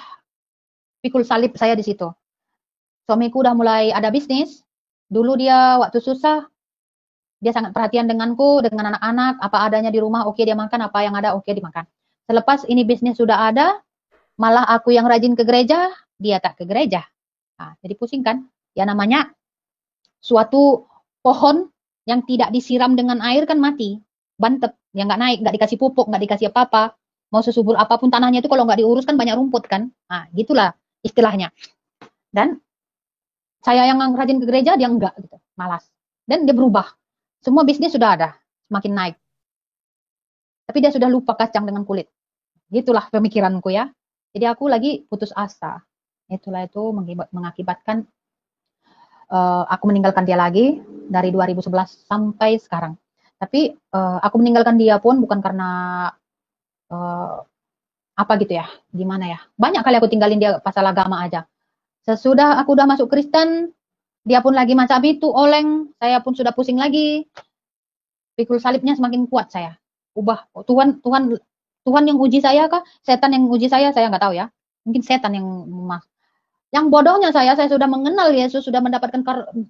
pikul salib saya di situ. Suamiku udah mulai ada bisnis. Dulu dia waktu susah, dia sangat perhatian denganku, dengan anak-anak, apa adanya di rumah, oke dia makan, apa yang ada oke dimakan. Selepas ini bisnis sudah ada, malah aku yang rajin ke gereja, dia tak ke gereja. Nah, jadi pusing kan? Ya namanya suatu pohon yang tidak disiram dengan air kan mati, bantep, ya nggak naik, nggak dikasih pupuk, nggak dikasih apa-apa. Mau sesubur apapun tanahnya itu kalau nggak diurus kan banyak rumput kan. Nah, gitulah istilahnya. Dan saya yang rajin ke gereja, dia enggak gitu, malas. Dan dia berubah. Semua bisnis sudah ada, semakin naik. Tapi dia sudah lupa kacang dengan kulit. Gitulah pemikiranku ya. Jadi aku lagi putus asa. Itulah itu mengakibatkan aku meninggalkan dia lagi dari 2011 sampai sekarang. Tapi aku meninggalkan dia pun bukan karena apa gitu ya, gimana ya. Banyak kali aku tinggalin dia pasal agama aja. Sesudah aku udah masuk Kristen, dia pun lagi macam itu, oleng, saya pun sudah pusing lagi. Pikul salibnya semakin kuat saya. Ubah. Tuhan yang uji saya kah? Setan yang uji saya nggak tahu ya. Mungkin setan yang Yang bodohnya saya sudah mengenal Yesus, sudah mendapatkan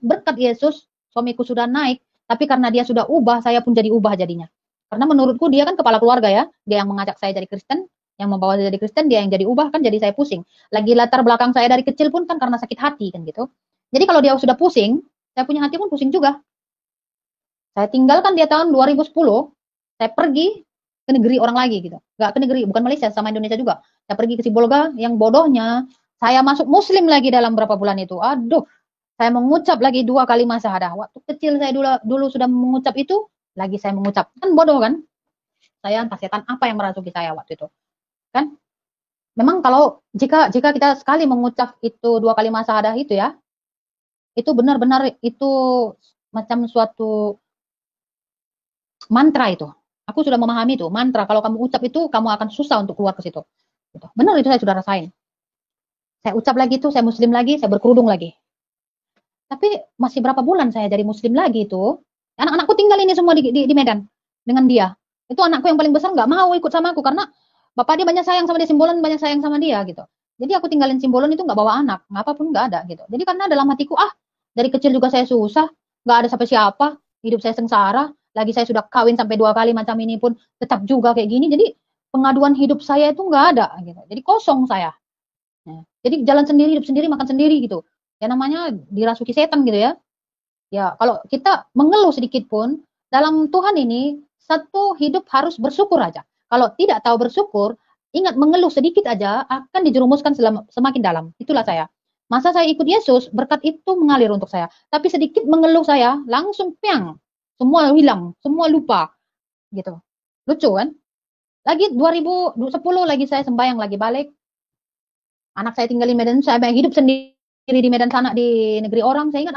berkat Yesus, suamiku sudah naik, tapi karena dia sudah ubah, saya pun jadi ubah jadinya. Karena menurutku dia kan kepala keluarga ya, dia yang mengajak saya jadi Kristen, yang membawa saya jadi Kristen, dia yang jadi ubah kan, jadi saya pusing. Lagi latar belakang saya dari kecil pun kan karena sakit hati kan gitu. Jadi kalau dia sudah pusing, saya punya hati pun pusing juga. Saya tinggalkan dia tahun 2010, saya pergi ke negeri orang lagi gitu. Nggak ke negeri, bukan Malaysia, sama Indonesia juga. Saya pergi ke Sibolga, yang bodohnya saya masuk Muslim lagi dalam berapa bulan itu. Aduh, saya mengucap lagi 2 kalimat syahadah. Waktu kecil saya dulu sudah mengucap itu, lagi saya mengucap. Kan bodoh kan? Saya entah setan apa yang merasuki saya waktu itu. Kan? Memang kalau jika kita sekali mengucap itu 2 kalimat syahadah itu ya, itu benar-benar itu macam suatu mantra itu. Aku sudah memahami itu, mantra. Kalau kamu ucap itu, kamu akan susah untuk keluar ke situ. Gitu. Benar itu saya sudah rasain. Saya ucap lagi itu, saya muslim lagi, saya berkerudung lagi. Tapi masih berapa bulan saya jadi muslim lagi itu. Anak-anakku tinggal ini semua di Medan dengan dia. Itu anakku yang paling besar nggak mau ikut sama aku karena bapak dia banyak sayang sama dia, Simbolon banyak sayang sama dia gitu. Jadi aku tinggalin Simbolon itu nggak bawa anak, apapun nggak ada gitu. Jadi karena dalam hatiku dari kecil juga saya susah, nggak ada siapa-siapa, hidup saya sengsara, lagi saya sudah kawin sampai 2 kali macam ini pun tetap juga kayak gini. Jadi pengaduan hidup saya itu nggak ada gitu. Jadi kosong saya. Nah, jadi jalan sendiri, hidup sendiri, makan sendiri gitu. Ya namanya dirasuki setan gitu ya. Ya kalau kita mengeluh sedikit pun dalam Tuhan ini satu hidup harus bersyukur aja. Kalau tidak tahu bersyukur, ingat mengeluh sedikit aja akan dijerumuskan semakin dalam. Itulah saya. Masa saya ikut Yesus, berkat itu mengalir untuk saya. Tapi sedikit mengeluh saya, langsung piang. Semua hilang, semua lupa. Gitu. Lucu kan? Lagi 2010 lagi saya sembahyang lagi balik. Anak saya tinggal di Medan, saya hidup sendiri di Medan sana di negeri orang. Saya ingat,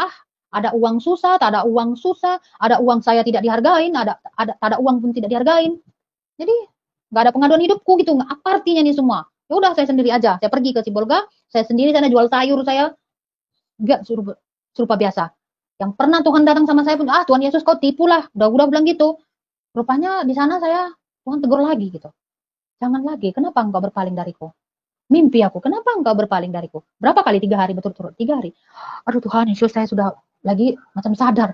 ada uang susah, tak ada uang susah, ada uang saya tidak dihargain, ada uang pun tidak dihargain. Jadi nggak ada pengaduan hidupku gitu, nggak apa artinya nih semua. Ya udah saya sendiri aja, saya pergi ke Sibolga, saya sendiri sana jual sayur saya, nggak serupa biasa. Yang pernah Tuhan datang sama saya pun, Tuhan Yesus kau tipu lah, udah bilang gitu. Rupanya di sana Tuhan tegur lagi gitu. Jangan lagi, kenapa engkau berpaling dariku? Mimpi aku, kenapa engkau berpaling dariku? Berapa kali? 3 hari berturut-turut, 3 hari. Aduh Tuhan Yesus, saya sudah lagi macam sadar.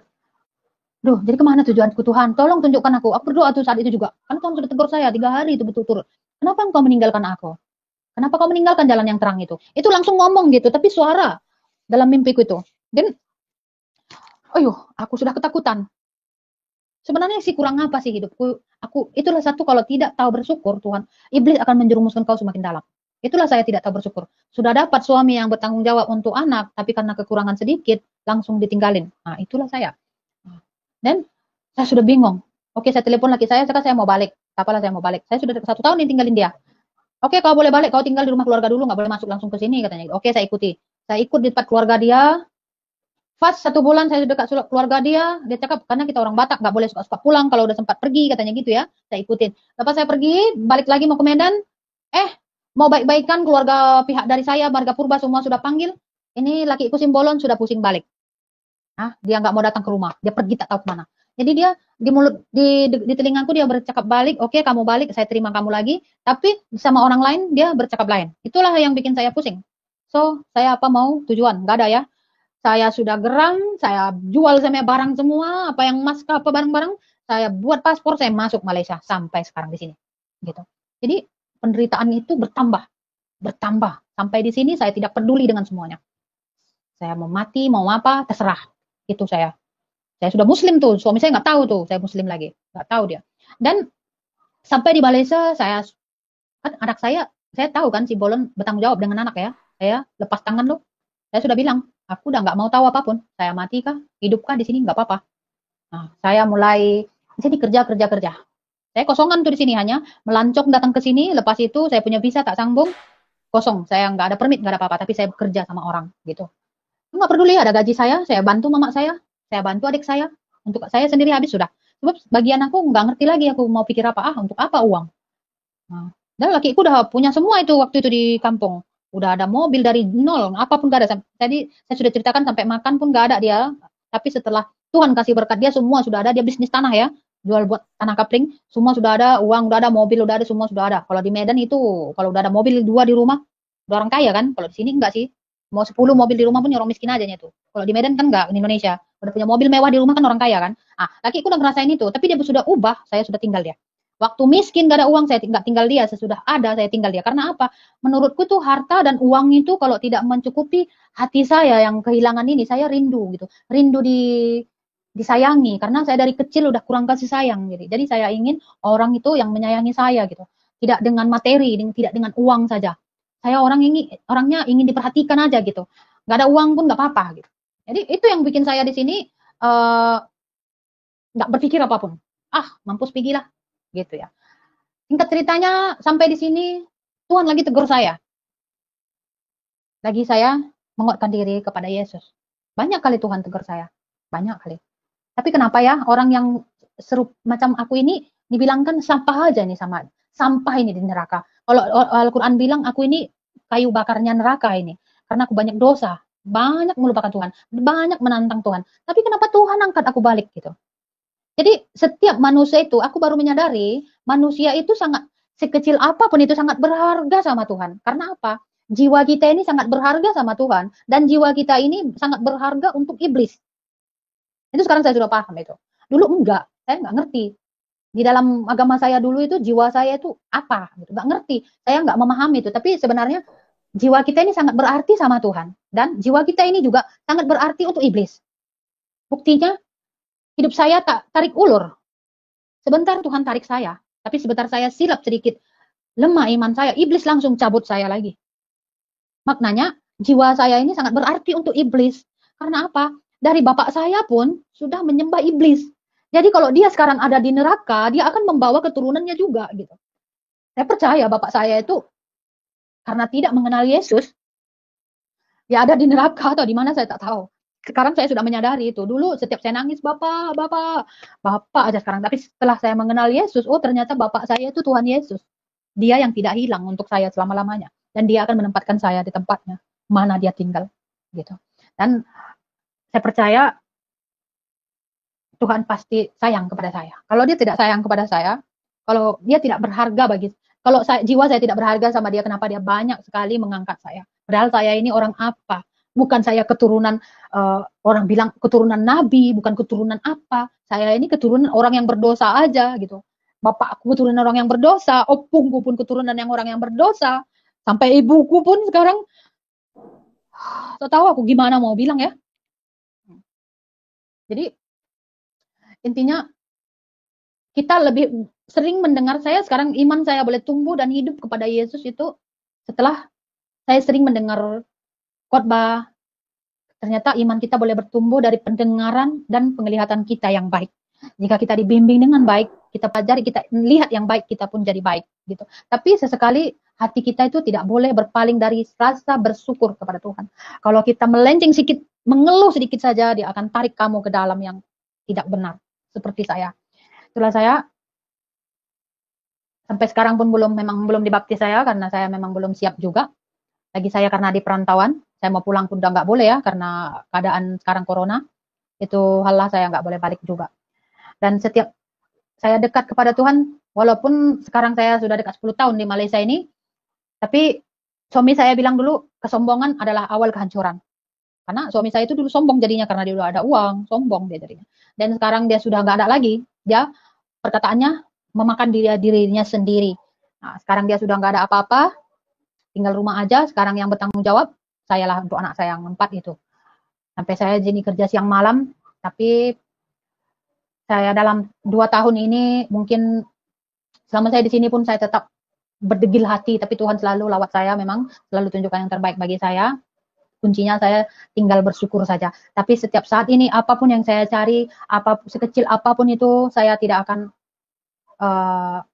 Duh, jadi kemana tujuanku Tuhan? Tolong tunjukkan aku. Aku berdoa tuh saat itu juga. Kan Tuhan sudah tegur saya 3 hari itu berturut-turut. Kenapa engkau meninggalkan aku? Kenapa kau meninggalkan jalan yang terang itu? Itu langsung ngomong gitu, tapi suara dalam mimpiku itu. Dan, aku sudah ketakutan. Sebenarnya sih kurang apa sih hidupku? Itulah satu kalau tidak tahu bersyukur Tuhan, iblis akan menjerumuskan kau semakin dalam. Itulah saya tidak tahu bersyukur. Sudah dapat suami yang bertanggung jawab untuk anak, tapi karena kekurangan sedikit, langsung ditinggalin. Nah, itulah saya. Dan saya sudah bingung. Oke, saya telepon laki saya mau balik. Apalah saya mau balik. Saya sudah 1 tahun tinggalin dia. Oke, kau boleh balik, kau tinggal di rumah keluarga dulu, nggak boleh masuk langsung ke sini katanya. Oke, saya ikuti. Saya ikut di tempat keluarga dia. Pas 1 bulan saya sudah dekat keluarga dia cakap, karena kita orang Batak nggak boleh suka-suka pulang kalau udah sempat pergi katanya gitu ya. Saya ikutin. Lepas saya pergi, balik lagi mau ke Medan, mau baik-baikan keluarga pihak dari saya, warga purba semua sudah panggil. Ini lakiku Simbolon sudah pusing balik. Dia nggak mau datang ke rumah, dia pergi tak tahu kemana. Jadi dia di telingaku dia bercakap balik, oke kamu balik, saya terima kamu lagi. Tapi sama orang lain dia bercakap lain. Itulah yang bikin saya pusing. So saya apa mau tujuan? Nggak ada ya. Saya sudah geram, saya jual sama barang semua, apa yang emas apa barang-barang, saya buat paspor, saya masuk Malaysia sampai sekarang di sini. Gitu. Jadi penderitaan itu bertambah sampai di sini saya tidak peduli dengan semuanya. Saya mau mati, mau apa, terserah. Itu saya sudah muslim tuh, suami saya nggak tahu tuh saya muslim lagi, nggak tahu dia. Dan sampai di Malaysia kan anak saya tahu kan si Bolon bertanggung jawab dengan anak ya, saya lepas tangan loh. Saya sudah bilang, aku udah nggak mau tahu apapun, saya mati kah, hidup kah di sini nggak apa-apa. Nah, saya mulai di sini kerja. Saya kosongan tuh di sini, hanya melancong datang ke sini. Lepas itu saya punya visa tak sambung, kosong. Saya nggak ada permit, nggak ada apa-apa, tapi saya bekerja sama orang gitu. Nggak peduli ada gaji saya bantu mama saya bantu adik saya, untuk saya sendiri habis sudah. Sebab bagian aku nggak ngerti lagi aku mau pikir apa, untuk apa uang. Nah, dan lakiku udah punya semua itu waktu itu di kampung. Udah ada mobil dari nol, apapun gak ada. Tadi saya sudah ceritakan sampai makan pun gak ada dia. Tapi setelah Tuhan kasih berkat dia semua sudah ada. Dia bisnis tanah ya, jual buat tanah kapling. Semua sudah ada, uang udah ada, mobil udah ada, semua sudah ada. Kalau di Medan itu, kalau udah ada mobil 2 di rumah, udah orang kaya kan. Kalau di sini enggak sih. Mau 10 mobil di rumah pun orang miskin aja itu. Kalau di Medan kan enggak, di Indonesia. Udah punya mobil mewah di rumah kan orang kaya kan. Lakiku udah ngerasain itu. Tapi dia sudah ubah, saya sudah tinggal dia. Waktu miskin gak ada uang, saya nggak tinggal dia. Sesudah ada, saya tinggal dia. Karena apa? Menurutku tuh harta dan uang itu kalau tidak mencukupi hati saya yang kehilangan ini, saya rindu gitu. Rindu di disayangi, karena saya dari kecil udah kurang kasih sayang. Jadi saya ingin orang itu yang menyayangi saya gitu. Tidak dengan materi, tidak dengan uang saja. Saya orangnya ingin diperhatikan aja gitu. Nggak ada uang pun nggak apa-apa gitu. Jadi itu yang bikin saya di sini nggak berpikir apapun. Mampus pergilah gitu ya. Singkat ceritanya sampai di sini Tuhan lagi tegur saya. Lagi saya menguatkan diri kepada Yesus. Banyak kali Tuhan tegur saya. Banyak kali. Tapi kenapa ya orang yang serup macam aku ini dibilangkan sampah aja nih sama sampah ini di neraka. Kalau Al-Quran bilang aku ini kayu bakarnya neraka ini. Karena aku banyak dosa. Banyak melupakan Tuhan. Banyak menantang Tuhan. Tapi kenapa Tuhan angkat aku balik gitu? Jadi setiap manusia itu, aku baru menyadari, manusia itu sangat, sekecil apapun itu sangat berharga sama Tuhan. Karena apa? Jiwa kita ini sangat berharga sama Tuhan. Dan jiwa kita ini sangat berharga untuk iblis. Itu sekarang saya sudah paham itu. Dulu enggak, saya enggak ngerti. Di dalam agama saya dulu itu, jiwa saya itu apa? Enggak ngerti. Saya enggak memahami itu. Tapi sebenarnya jiwa kita ini sangat berarti sama Tuhan. Dan jiwa kita ini juga sangat berarti untuk iblis. Buktinya, hidup saya tak tarik ulur. Sebentar Tuhan tarik saya, tapi sebentar saya silap sedikit, lemah iman saya, iblis langsung cabut saya lagi. Maknanya, jiwa saya ini sangat berarti untuk iblis. Karena apa? Dari bapak saya pun sudah menyembah iblis. Jadi kalau dia sekarang ada di neraka, dia akan membawa keturunannya juga gitu. Saya percaya bapak saya itu karena tidak mengenal Yesus, dia ada di neraka atau di mana saya tak tahu. Sekarang saya sudah menyadari itu. Dulu setiap saya nangis, Bapak aja sekarang. Tapi setelah saya mengenal Yesus, ternyata Bapak saya itu Tuhan Yesus. Dia yang tidak hilang untuk saya selama-lamanya. Dan dia akan menempatkan saya di tempatnya, mana dia tinggal. Gitu. Dan saya percaya Tuhan pasti sayang kepada saya. Kalau dia tidak sayang kepada saya, kalau dia tidak berharga kalau jiwa saya tidak berharga sama dia, kenapa dia banyak sekali mengangkat saya? Padahal saya ini orang apa? Bukan saya keturunan, orang bilang keturunan nabi, bukan keturunan apa. Saya ini keturunan orang yang berdosa aja gitu. Bapakku keturunan orang yang berdosa, opungku pun keturunan orang yang berdosa. Sampai ibuku pun sekarang, tak tahu aku gimana mau bilang ya. Jadi intinya kita lebih sering mendengar, saya sekarang iman saya boleh tumbuh dan hidup kepada Yesus itu setelah saya sering mendengar khotbah. Ternyata iman kita boleh bertumbuh dari pendengaran dan penglihatan kita yang baik. Jika kita dibimbing dengan baik, kita pelajari, kita lihat yang baik, kita pun jadi baik gitu. Tapi sesekali hati kita itu tidak boleh berpaling dari rasa bersyukur kepada Tuhan. Kalau kita melenceng sedikit, mengeluh sedikit saja, dia akan tarik kamu ke dalam yang tidak benar. Seperti saya. Itulah saya sampai sekarang pun memang belum dibaptis saya karena saya memang belum siap juga. Lagi saya karena di perantauan, saya mau pulang pun udah nggak boleh ya karena keadaan sekarang corona. Itu halah saya nggak boleh balik juga. Dan setiap saya dekat kepada Tuhan, walaupun sekarang saya sudah dekat 10 tahun di Malaysia ini, tapi suami saya bilang dulu kesombongan adalah awal kehancuran. Karena suami saya itu dulu sombong jadinya karena dia udah ada uang, sombong dia jadinya. Dan sekarang dia sudah nggak ada lagi, dia perkataannya memakan dirinya sendiri. Nah, sekarang dia sudah nggak ada apa-apa, tinggal rumah aja. Sekarang yang bertanggung jawab saya lah untuk anak saya yang 4 itu. Sampai saya jadi kerja siang malam, tapi saya dalam 2 tahun ini mungkin selama saya di sini pun saya tetap berdegil hati, tapi Tuhan selalu lawat saya, memang selalu tunjukkan yang terbaik bagi saya. Kuncinya saya tinggal bersyukur saja. Tapi setiap saat ini apapun yang saya cari, sekecil apapun itu, saya tidak akan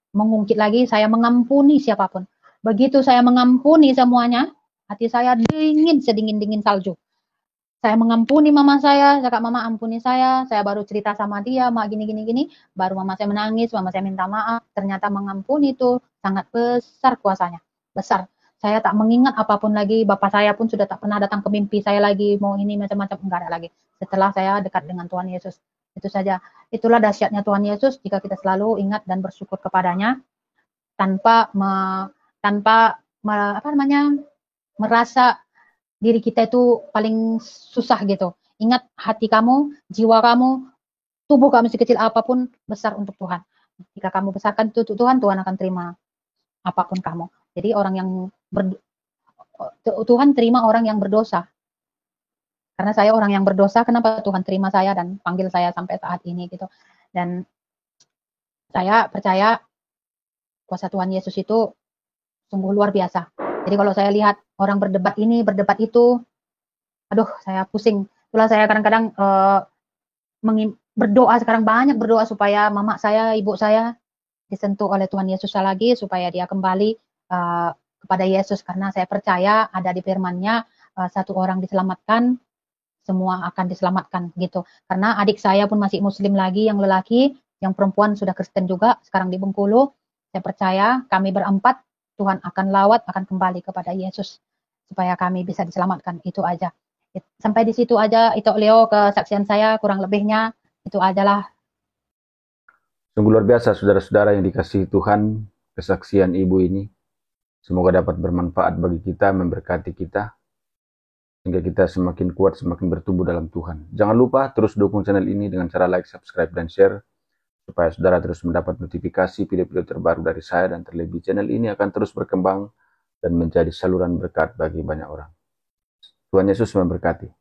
mengungkit lagi, saya mengampuni siapapun. Begitu saya mengampuni semuanya, hati saya dingin sedingin-dingin salju. Saya mengampuni mama saya kak mama ampuni saya baru cerita sama dia, mak gini, baru mama saya menangis, mama saya minta maaf. Ternyata mengampuni itu sangat besar kuasanya, besar. Saya tak mengingat apapun lagi, bapak saya pun sudah tak pernah datang ke mimpi saya lagi, mau ini macam-macam, enggak ada lagi. Setelah saya dekat dengan Tuhan Yesus. Itu saja. Itulah dahsyatnya Tuhan Yesus jika kita selalu ingat dan bersyukur kepadanya tanpa merasa diri kita itu paling susah gitu. Ingat hati kamu, jiwa kamu, tubuh kamu sekecil apapun besar untuk Tuhan. Jika kamu besarkan itu untuk Tuhan, Tuhan akan terima apapun kamu. Jadi Tuhan terima orang yang berdosa. Karena saya orang yang berdosa, kenapa Tuhan terima saya dan panggil saya sampai saat ini gitu. Dan saya percaya kuasa Tuhan Yesus itu sungguh luar biasa. Jadi kalau saya lihat orang berdebat ini, berdebat itu, aduh saya pusing. Itulah saya kadang-kadang berdoa, sekarang banyak berdoa supaya mama saya, ibu saya disentuh oleh Tuhan Yesus lagi, supaya dia kembali kepada Yesus. Karena saya percaya ada di firman-Nya, satu orang diselamatkan, semua akan diselamatkan gitu. Karena adik saya pun masih muslim lagi, yang lelaki, yang perempuan sudah Kristen juga, sekarang di Bengkulu. Saya percaya kami berempat, Tuhan akan lawat, akan kembali kepada Yesus, supaya kami bisa diselamatkan. Itu aja. Sampai di situ aja, itu Leo kesaksian saya, kurang lebihnya itu adalah. Sungguh luar biasa saudara-saudara yang dikasihi Tuhan, kesaksian ibu ini. Semoga dapat bermanfaat bagi kita, memberkati kita, sehingga kita semakin kuat, semakin bertumbuh dalam Tuhan. Jangan lupa terus dukung channel ini dengan cara like, subscribe, dan share, supaya saudara terus mendapat notifikasi video-video terbaru dari saya, dan terlebih channel ini akan terus berkembang dan menjadi saluran berkat bagi banyak orang. Tuhan Yesus memberkati.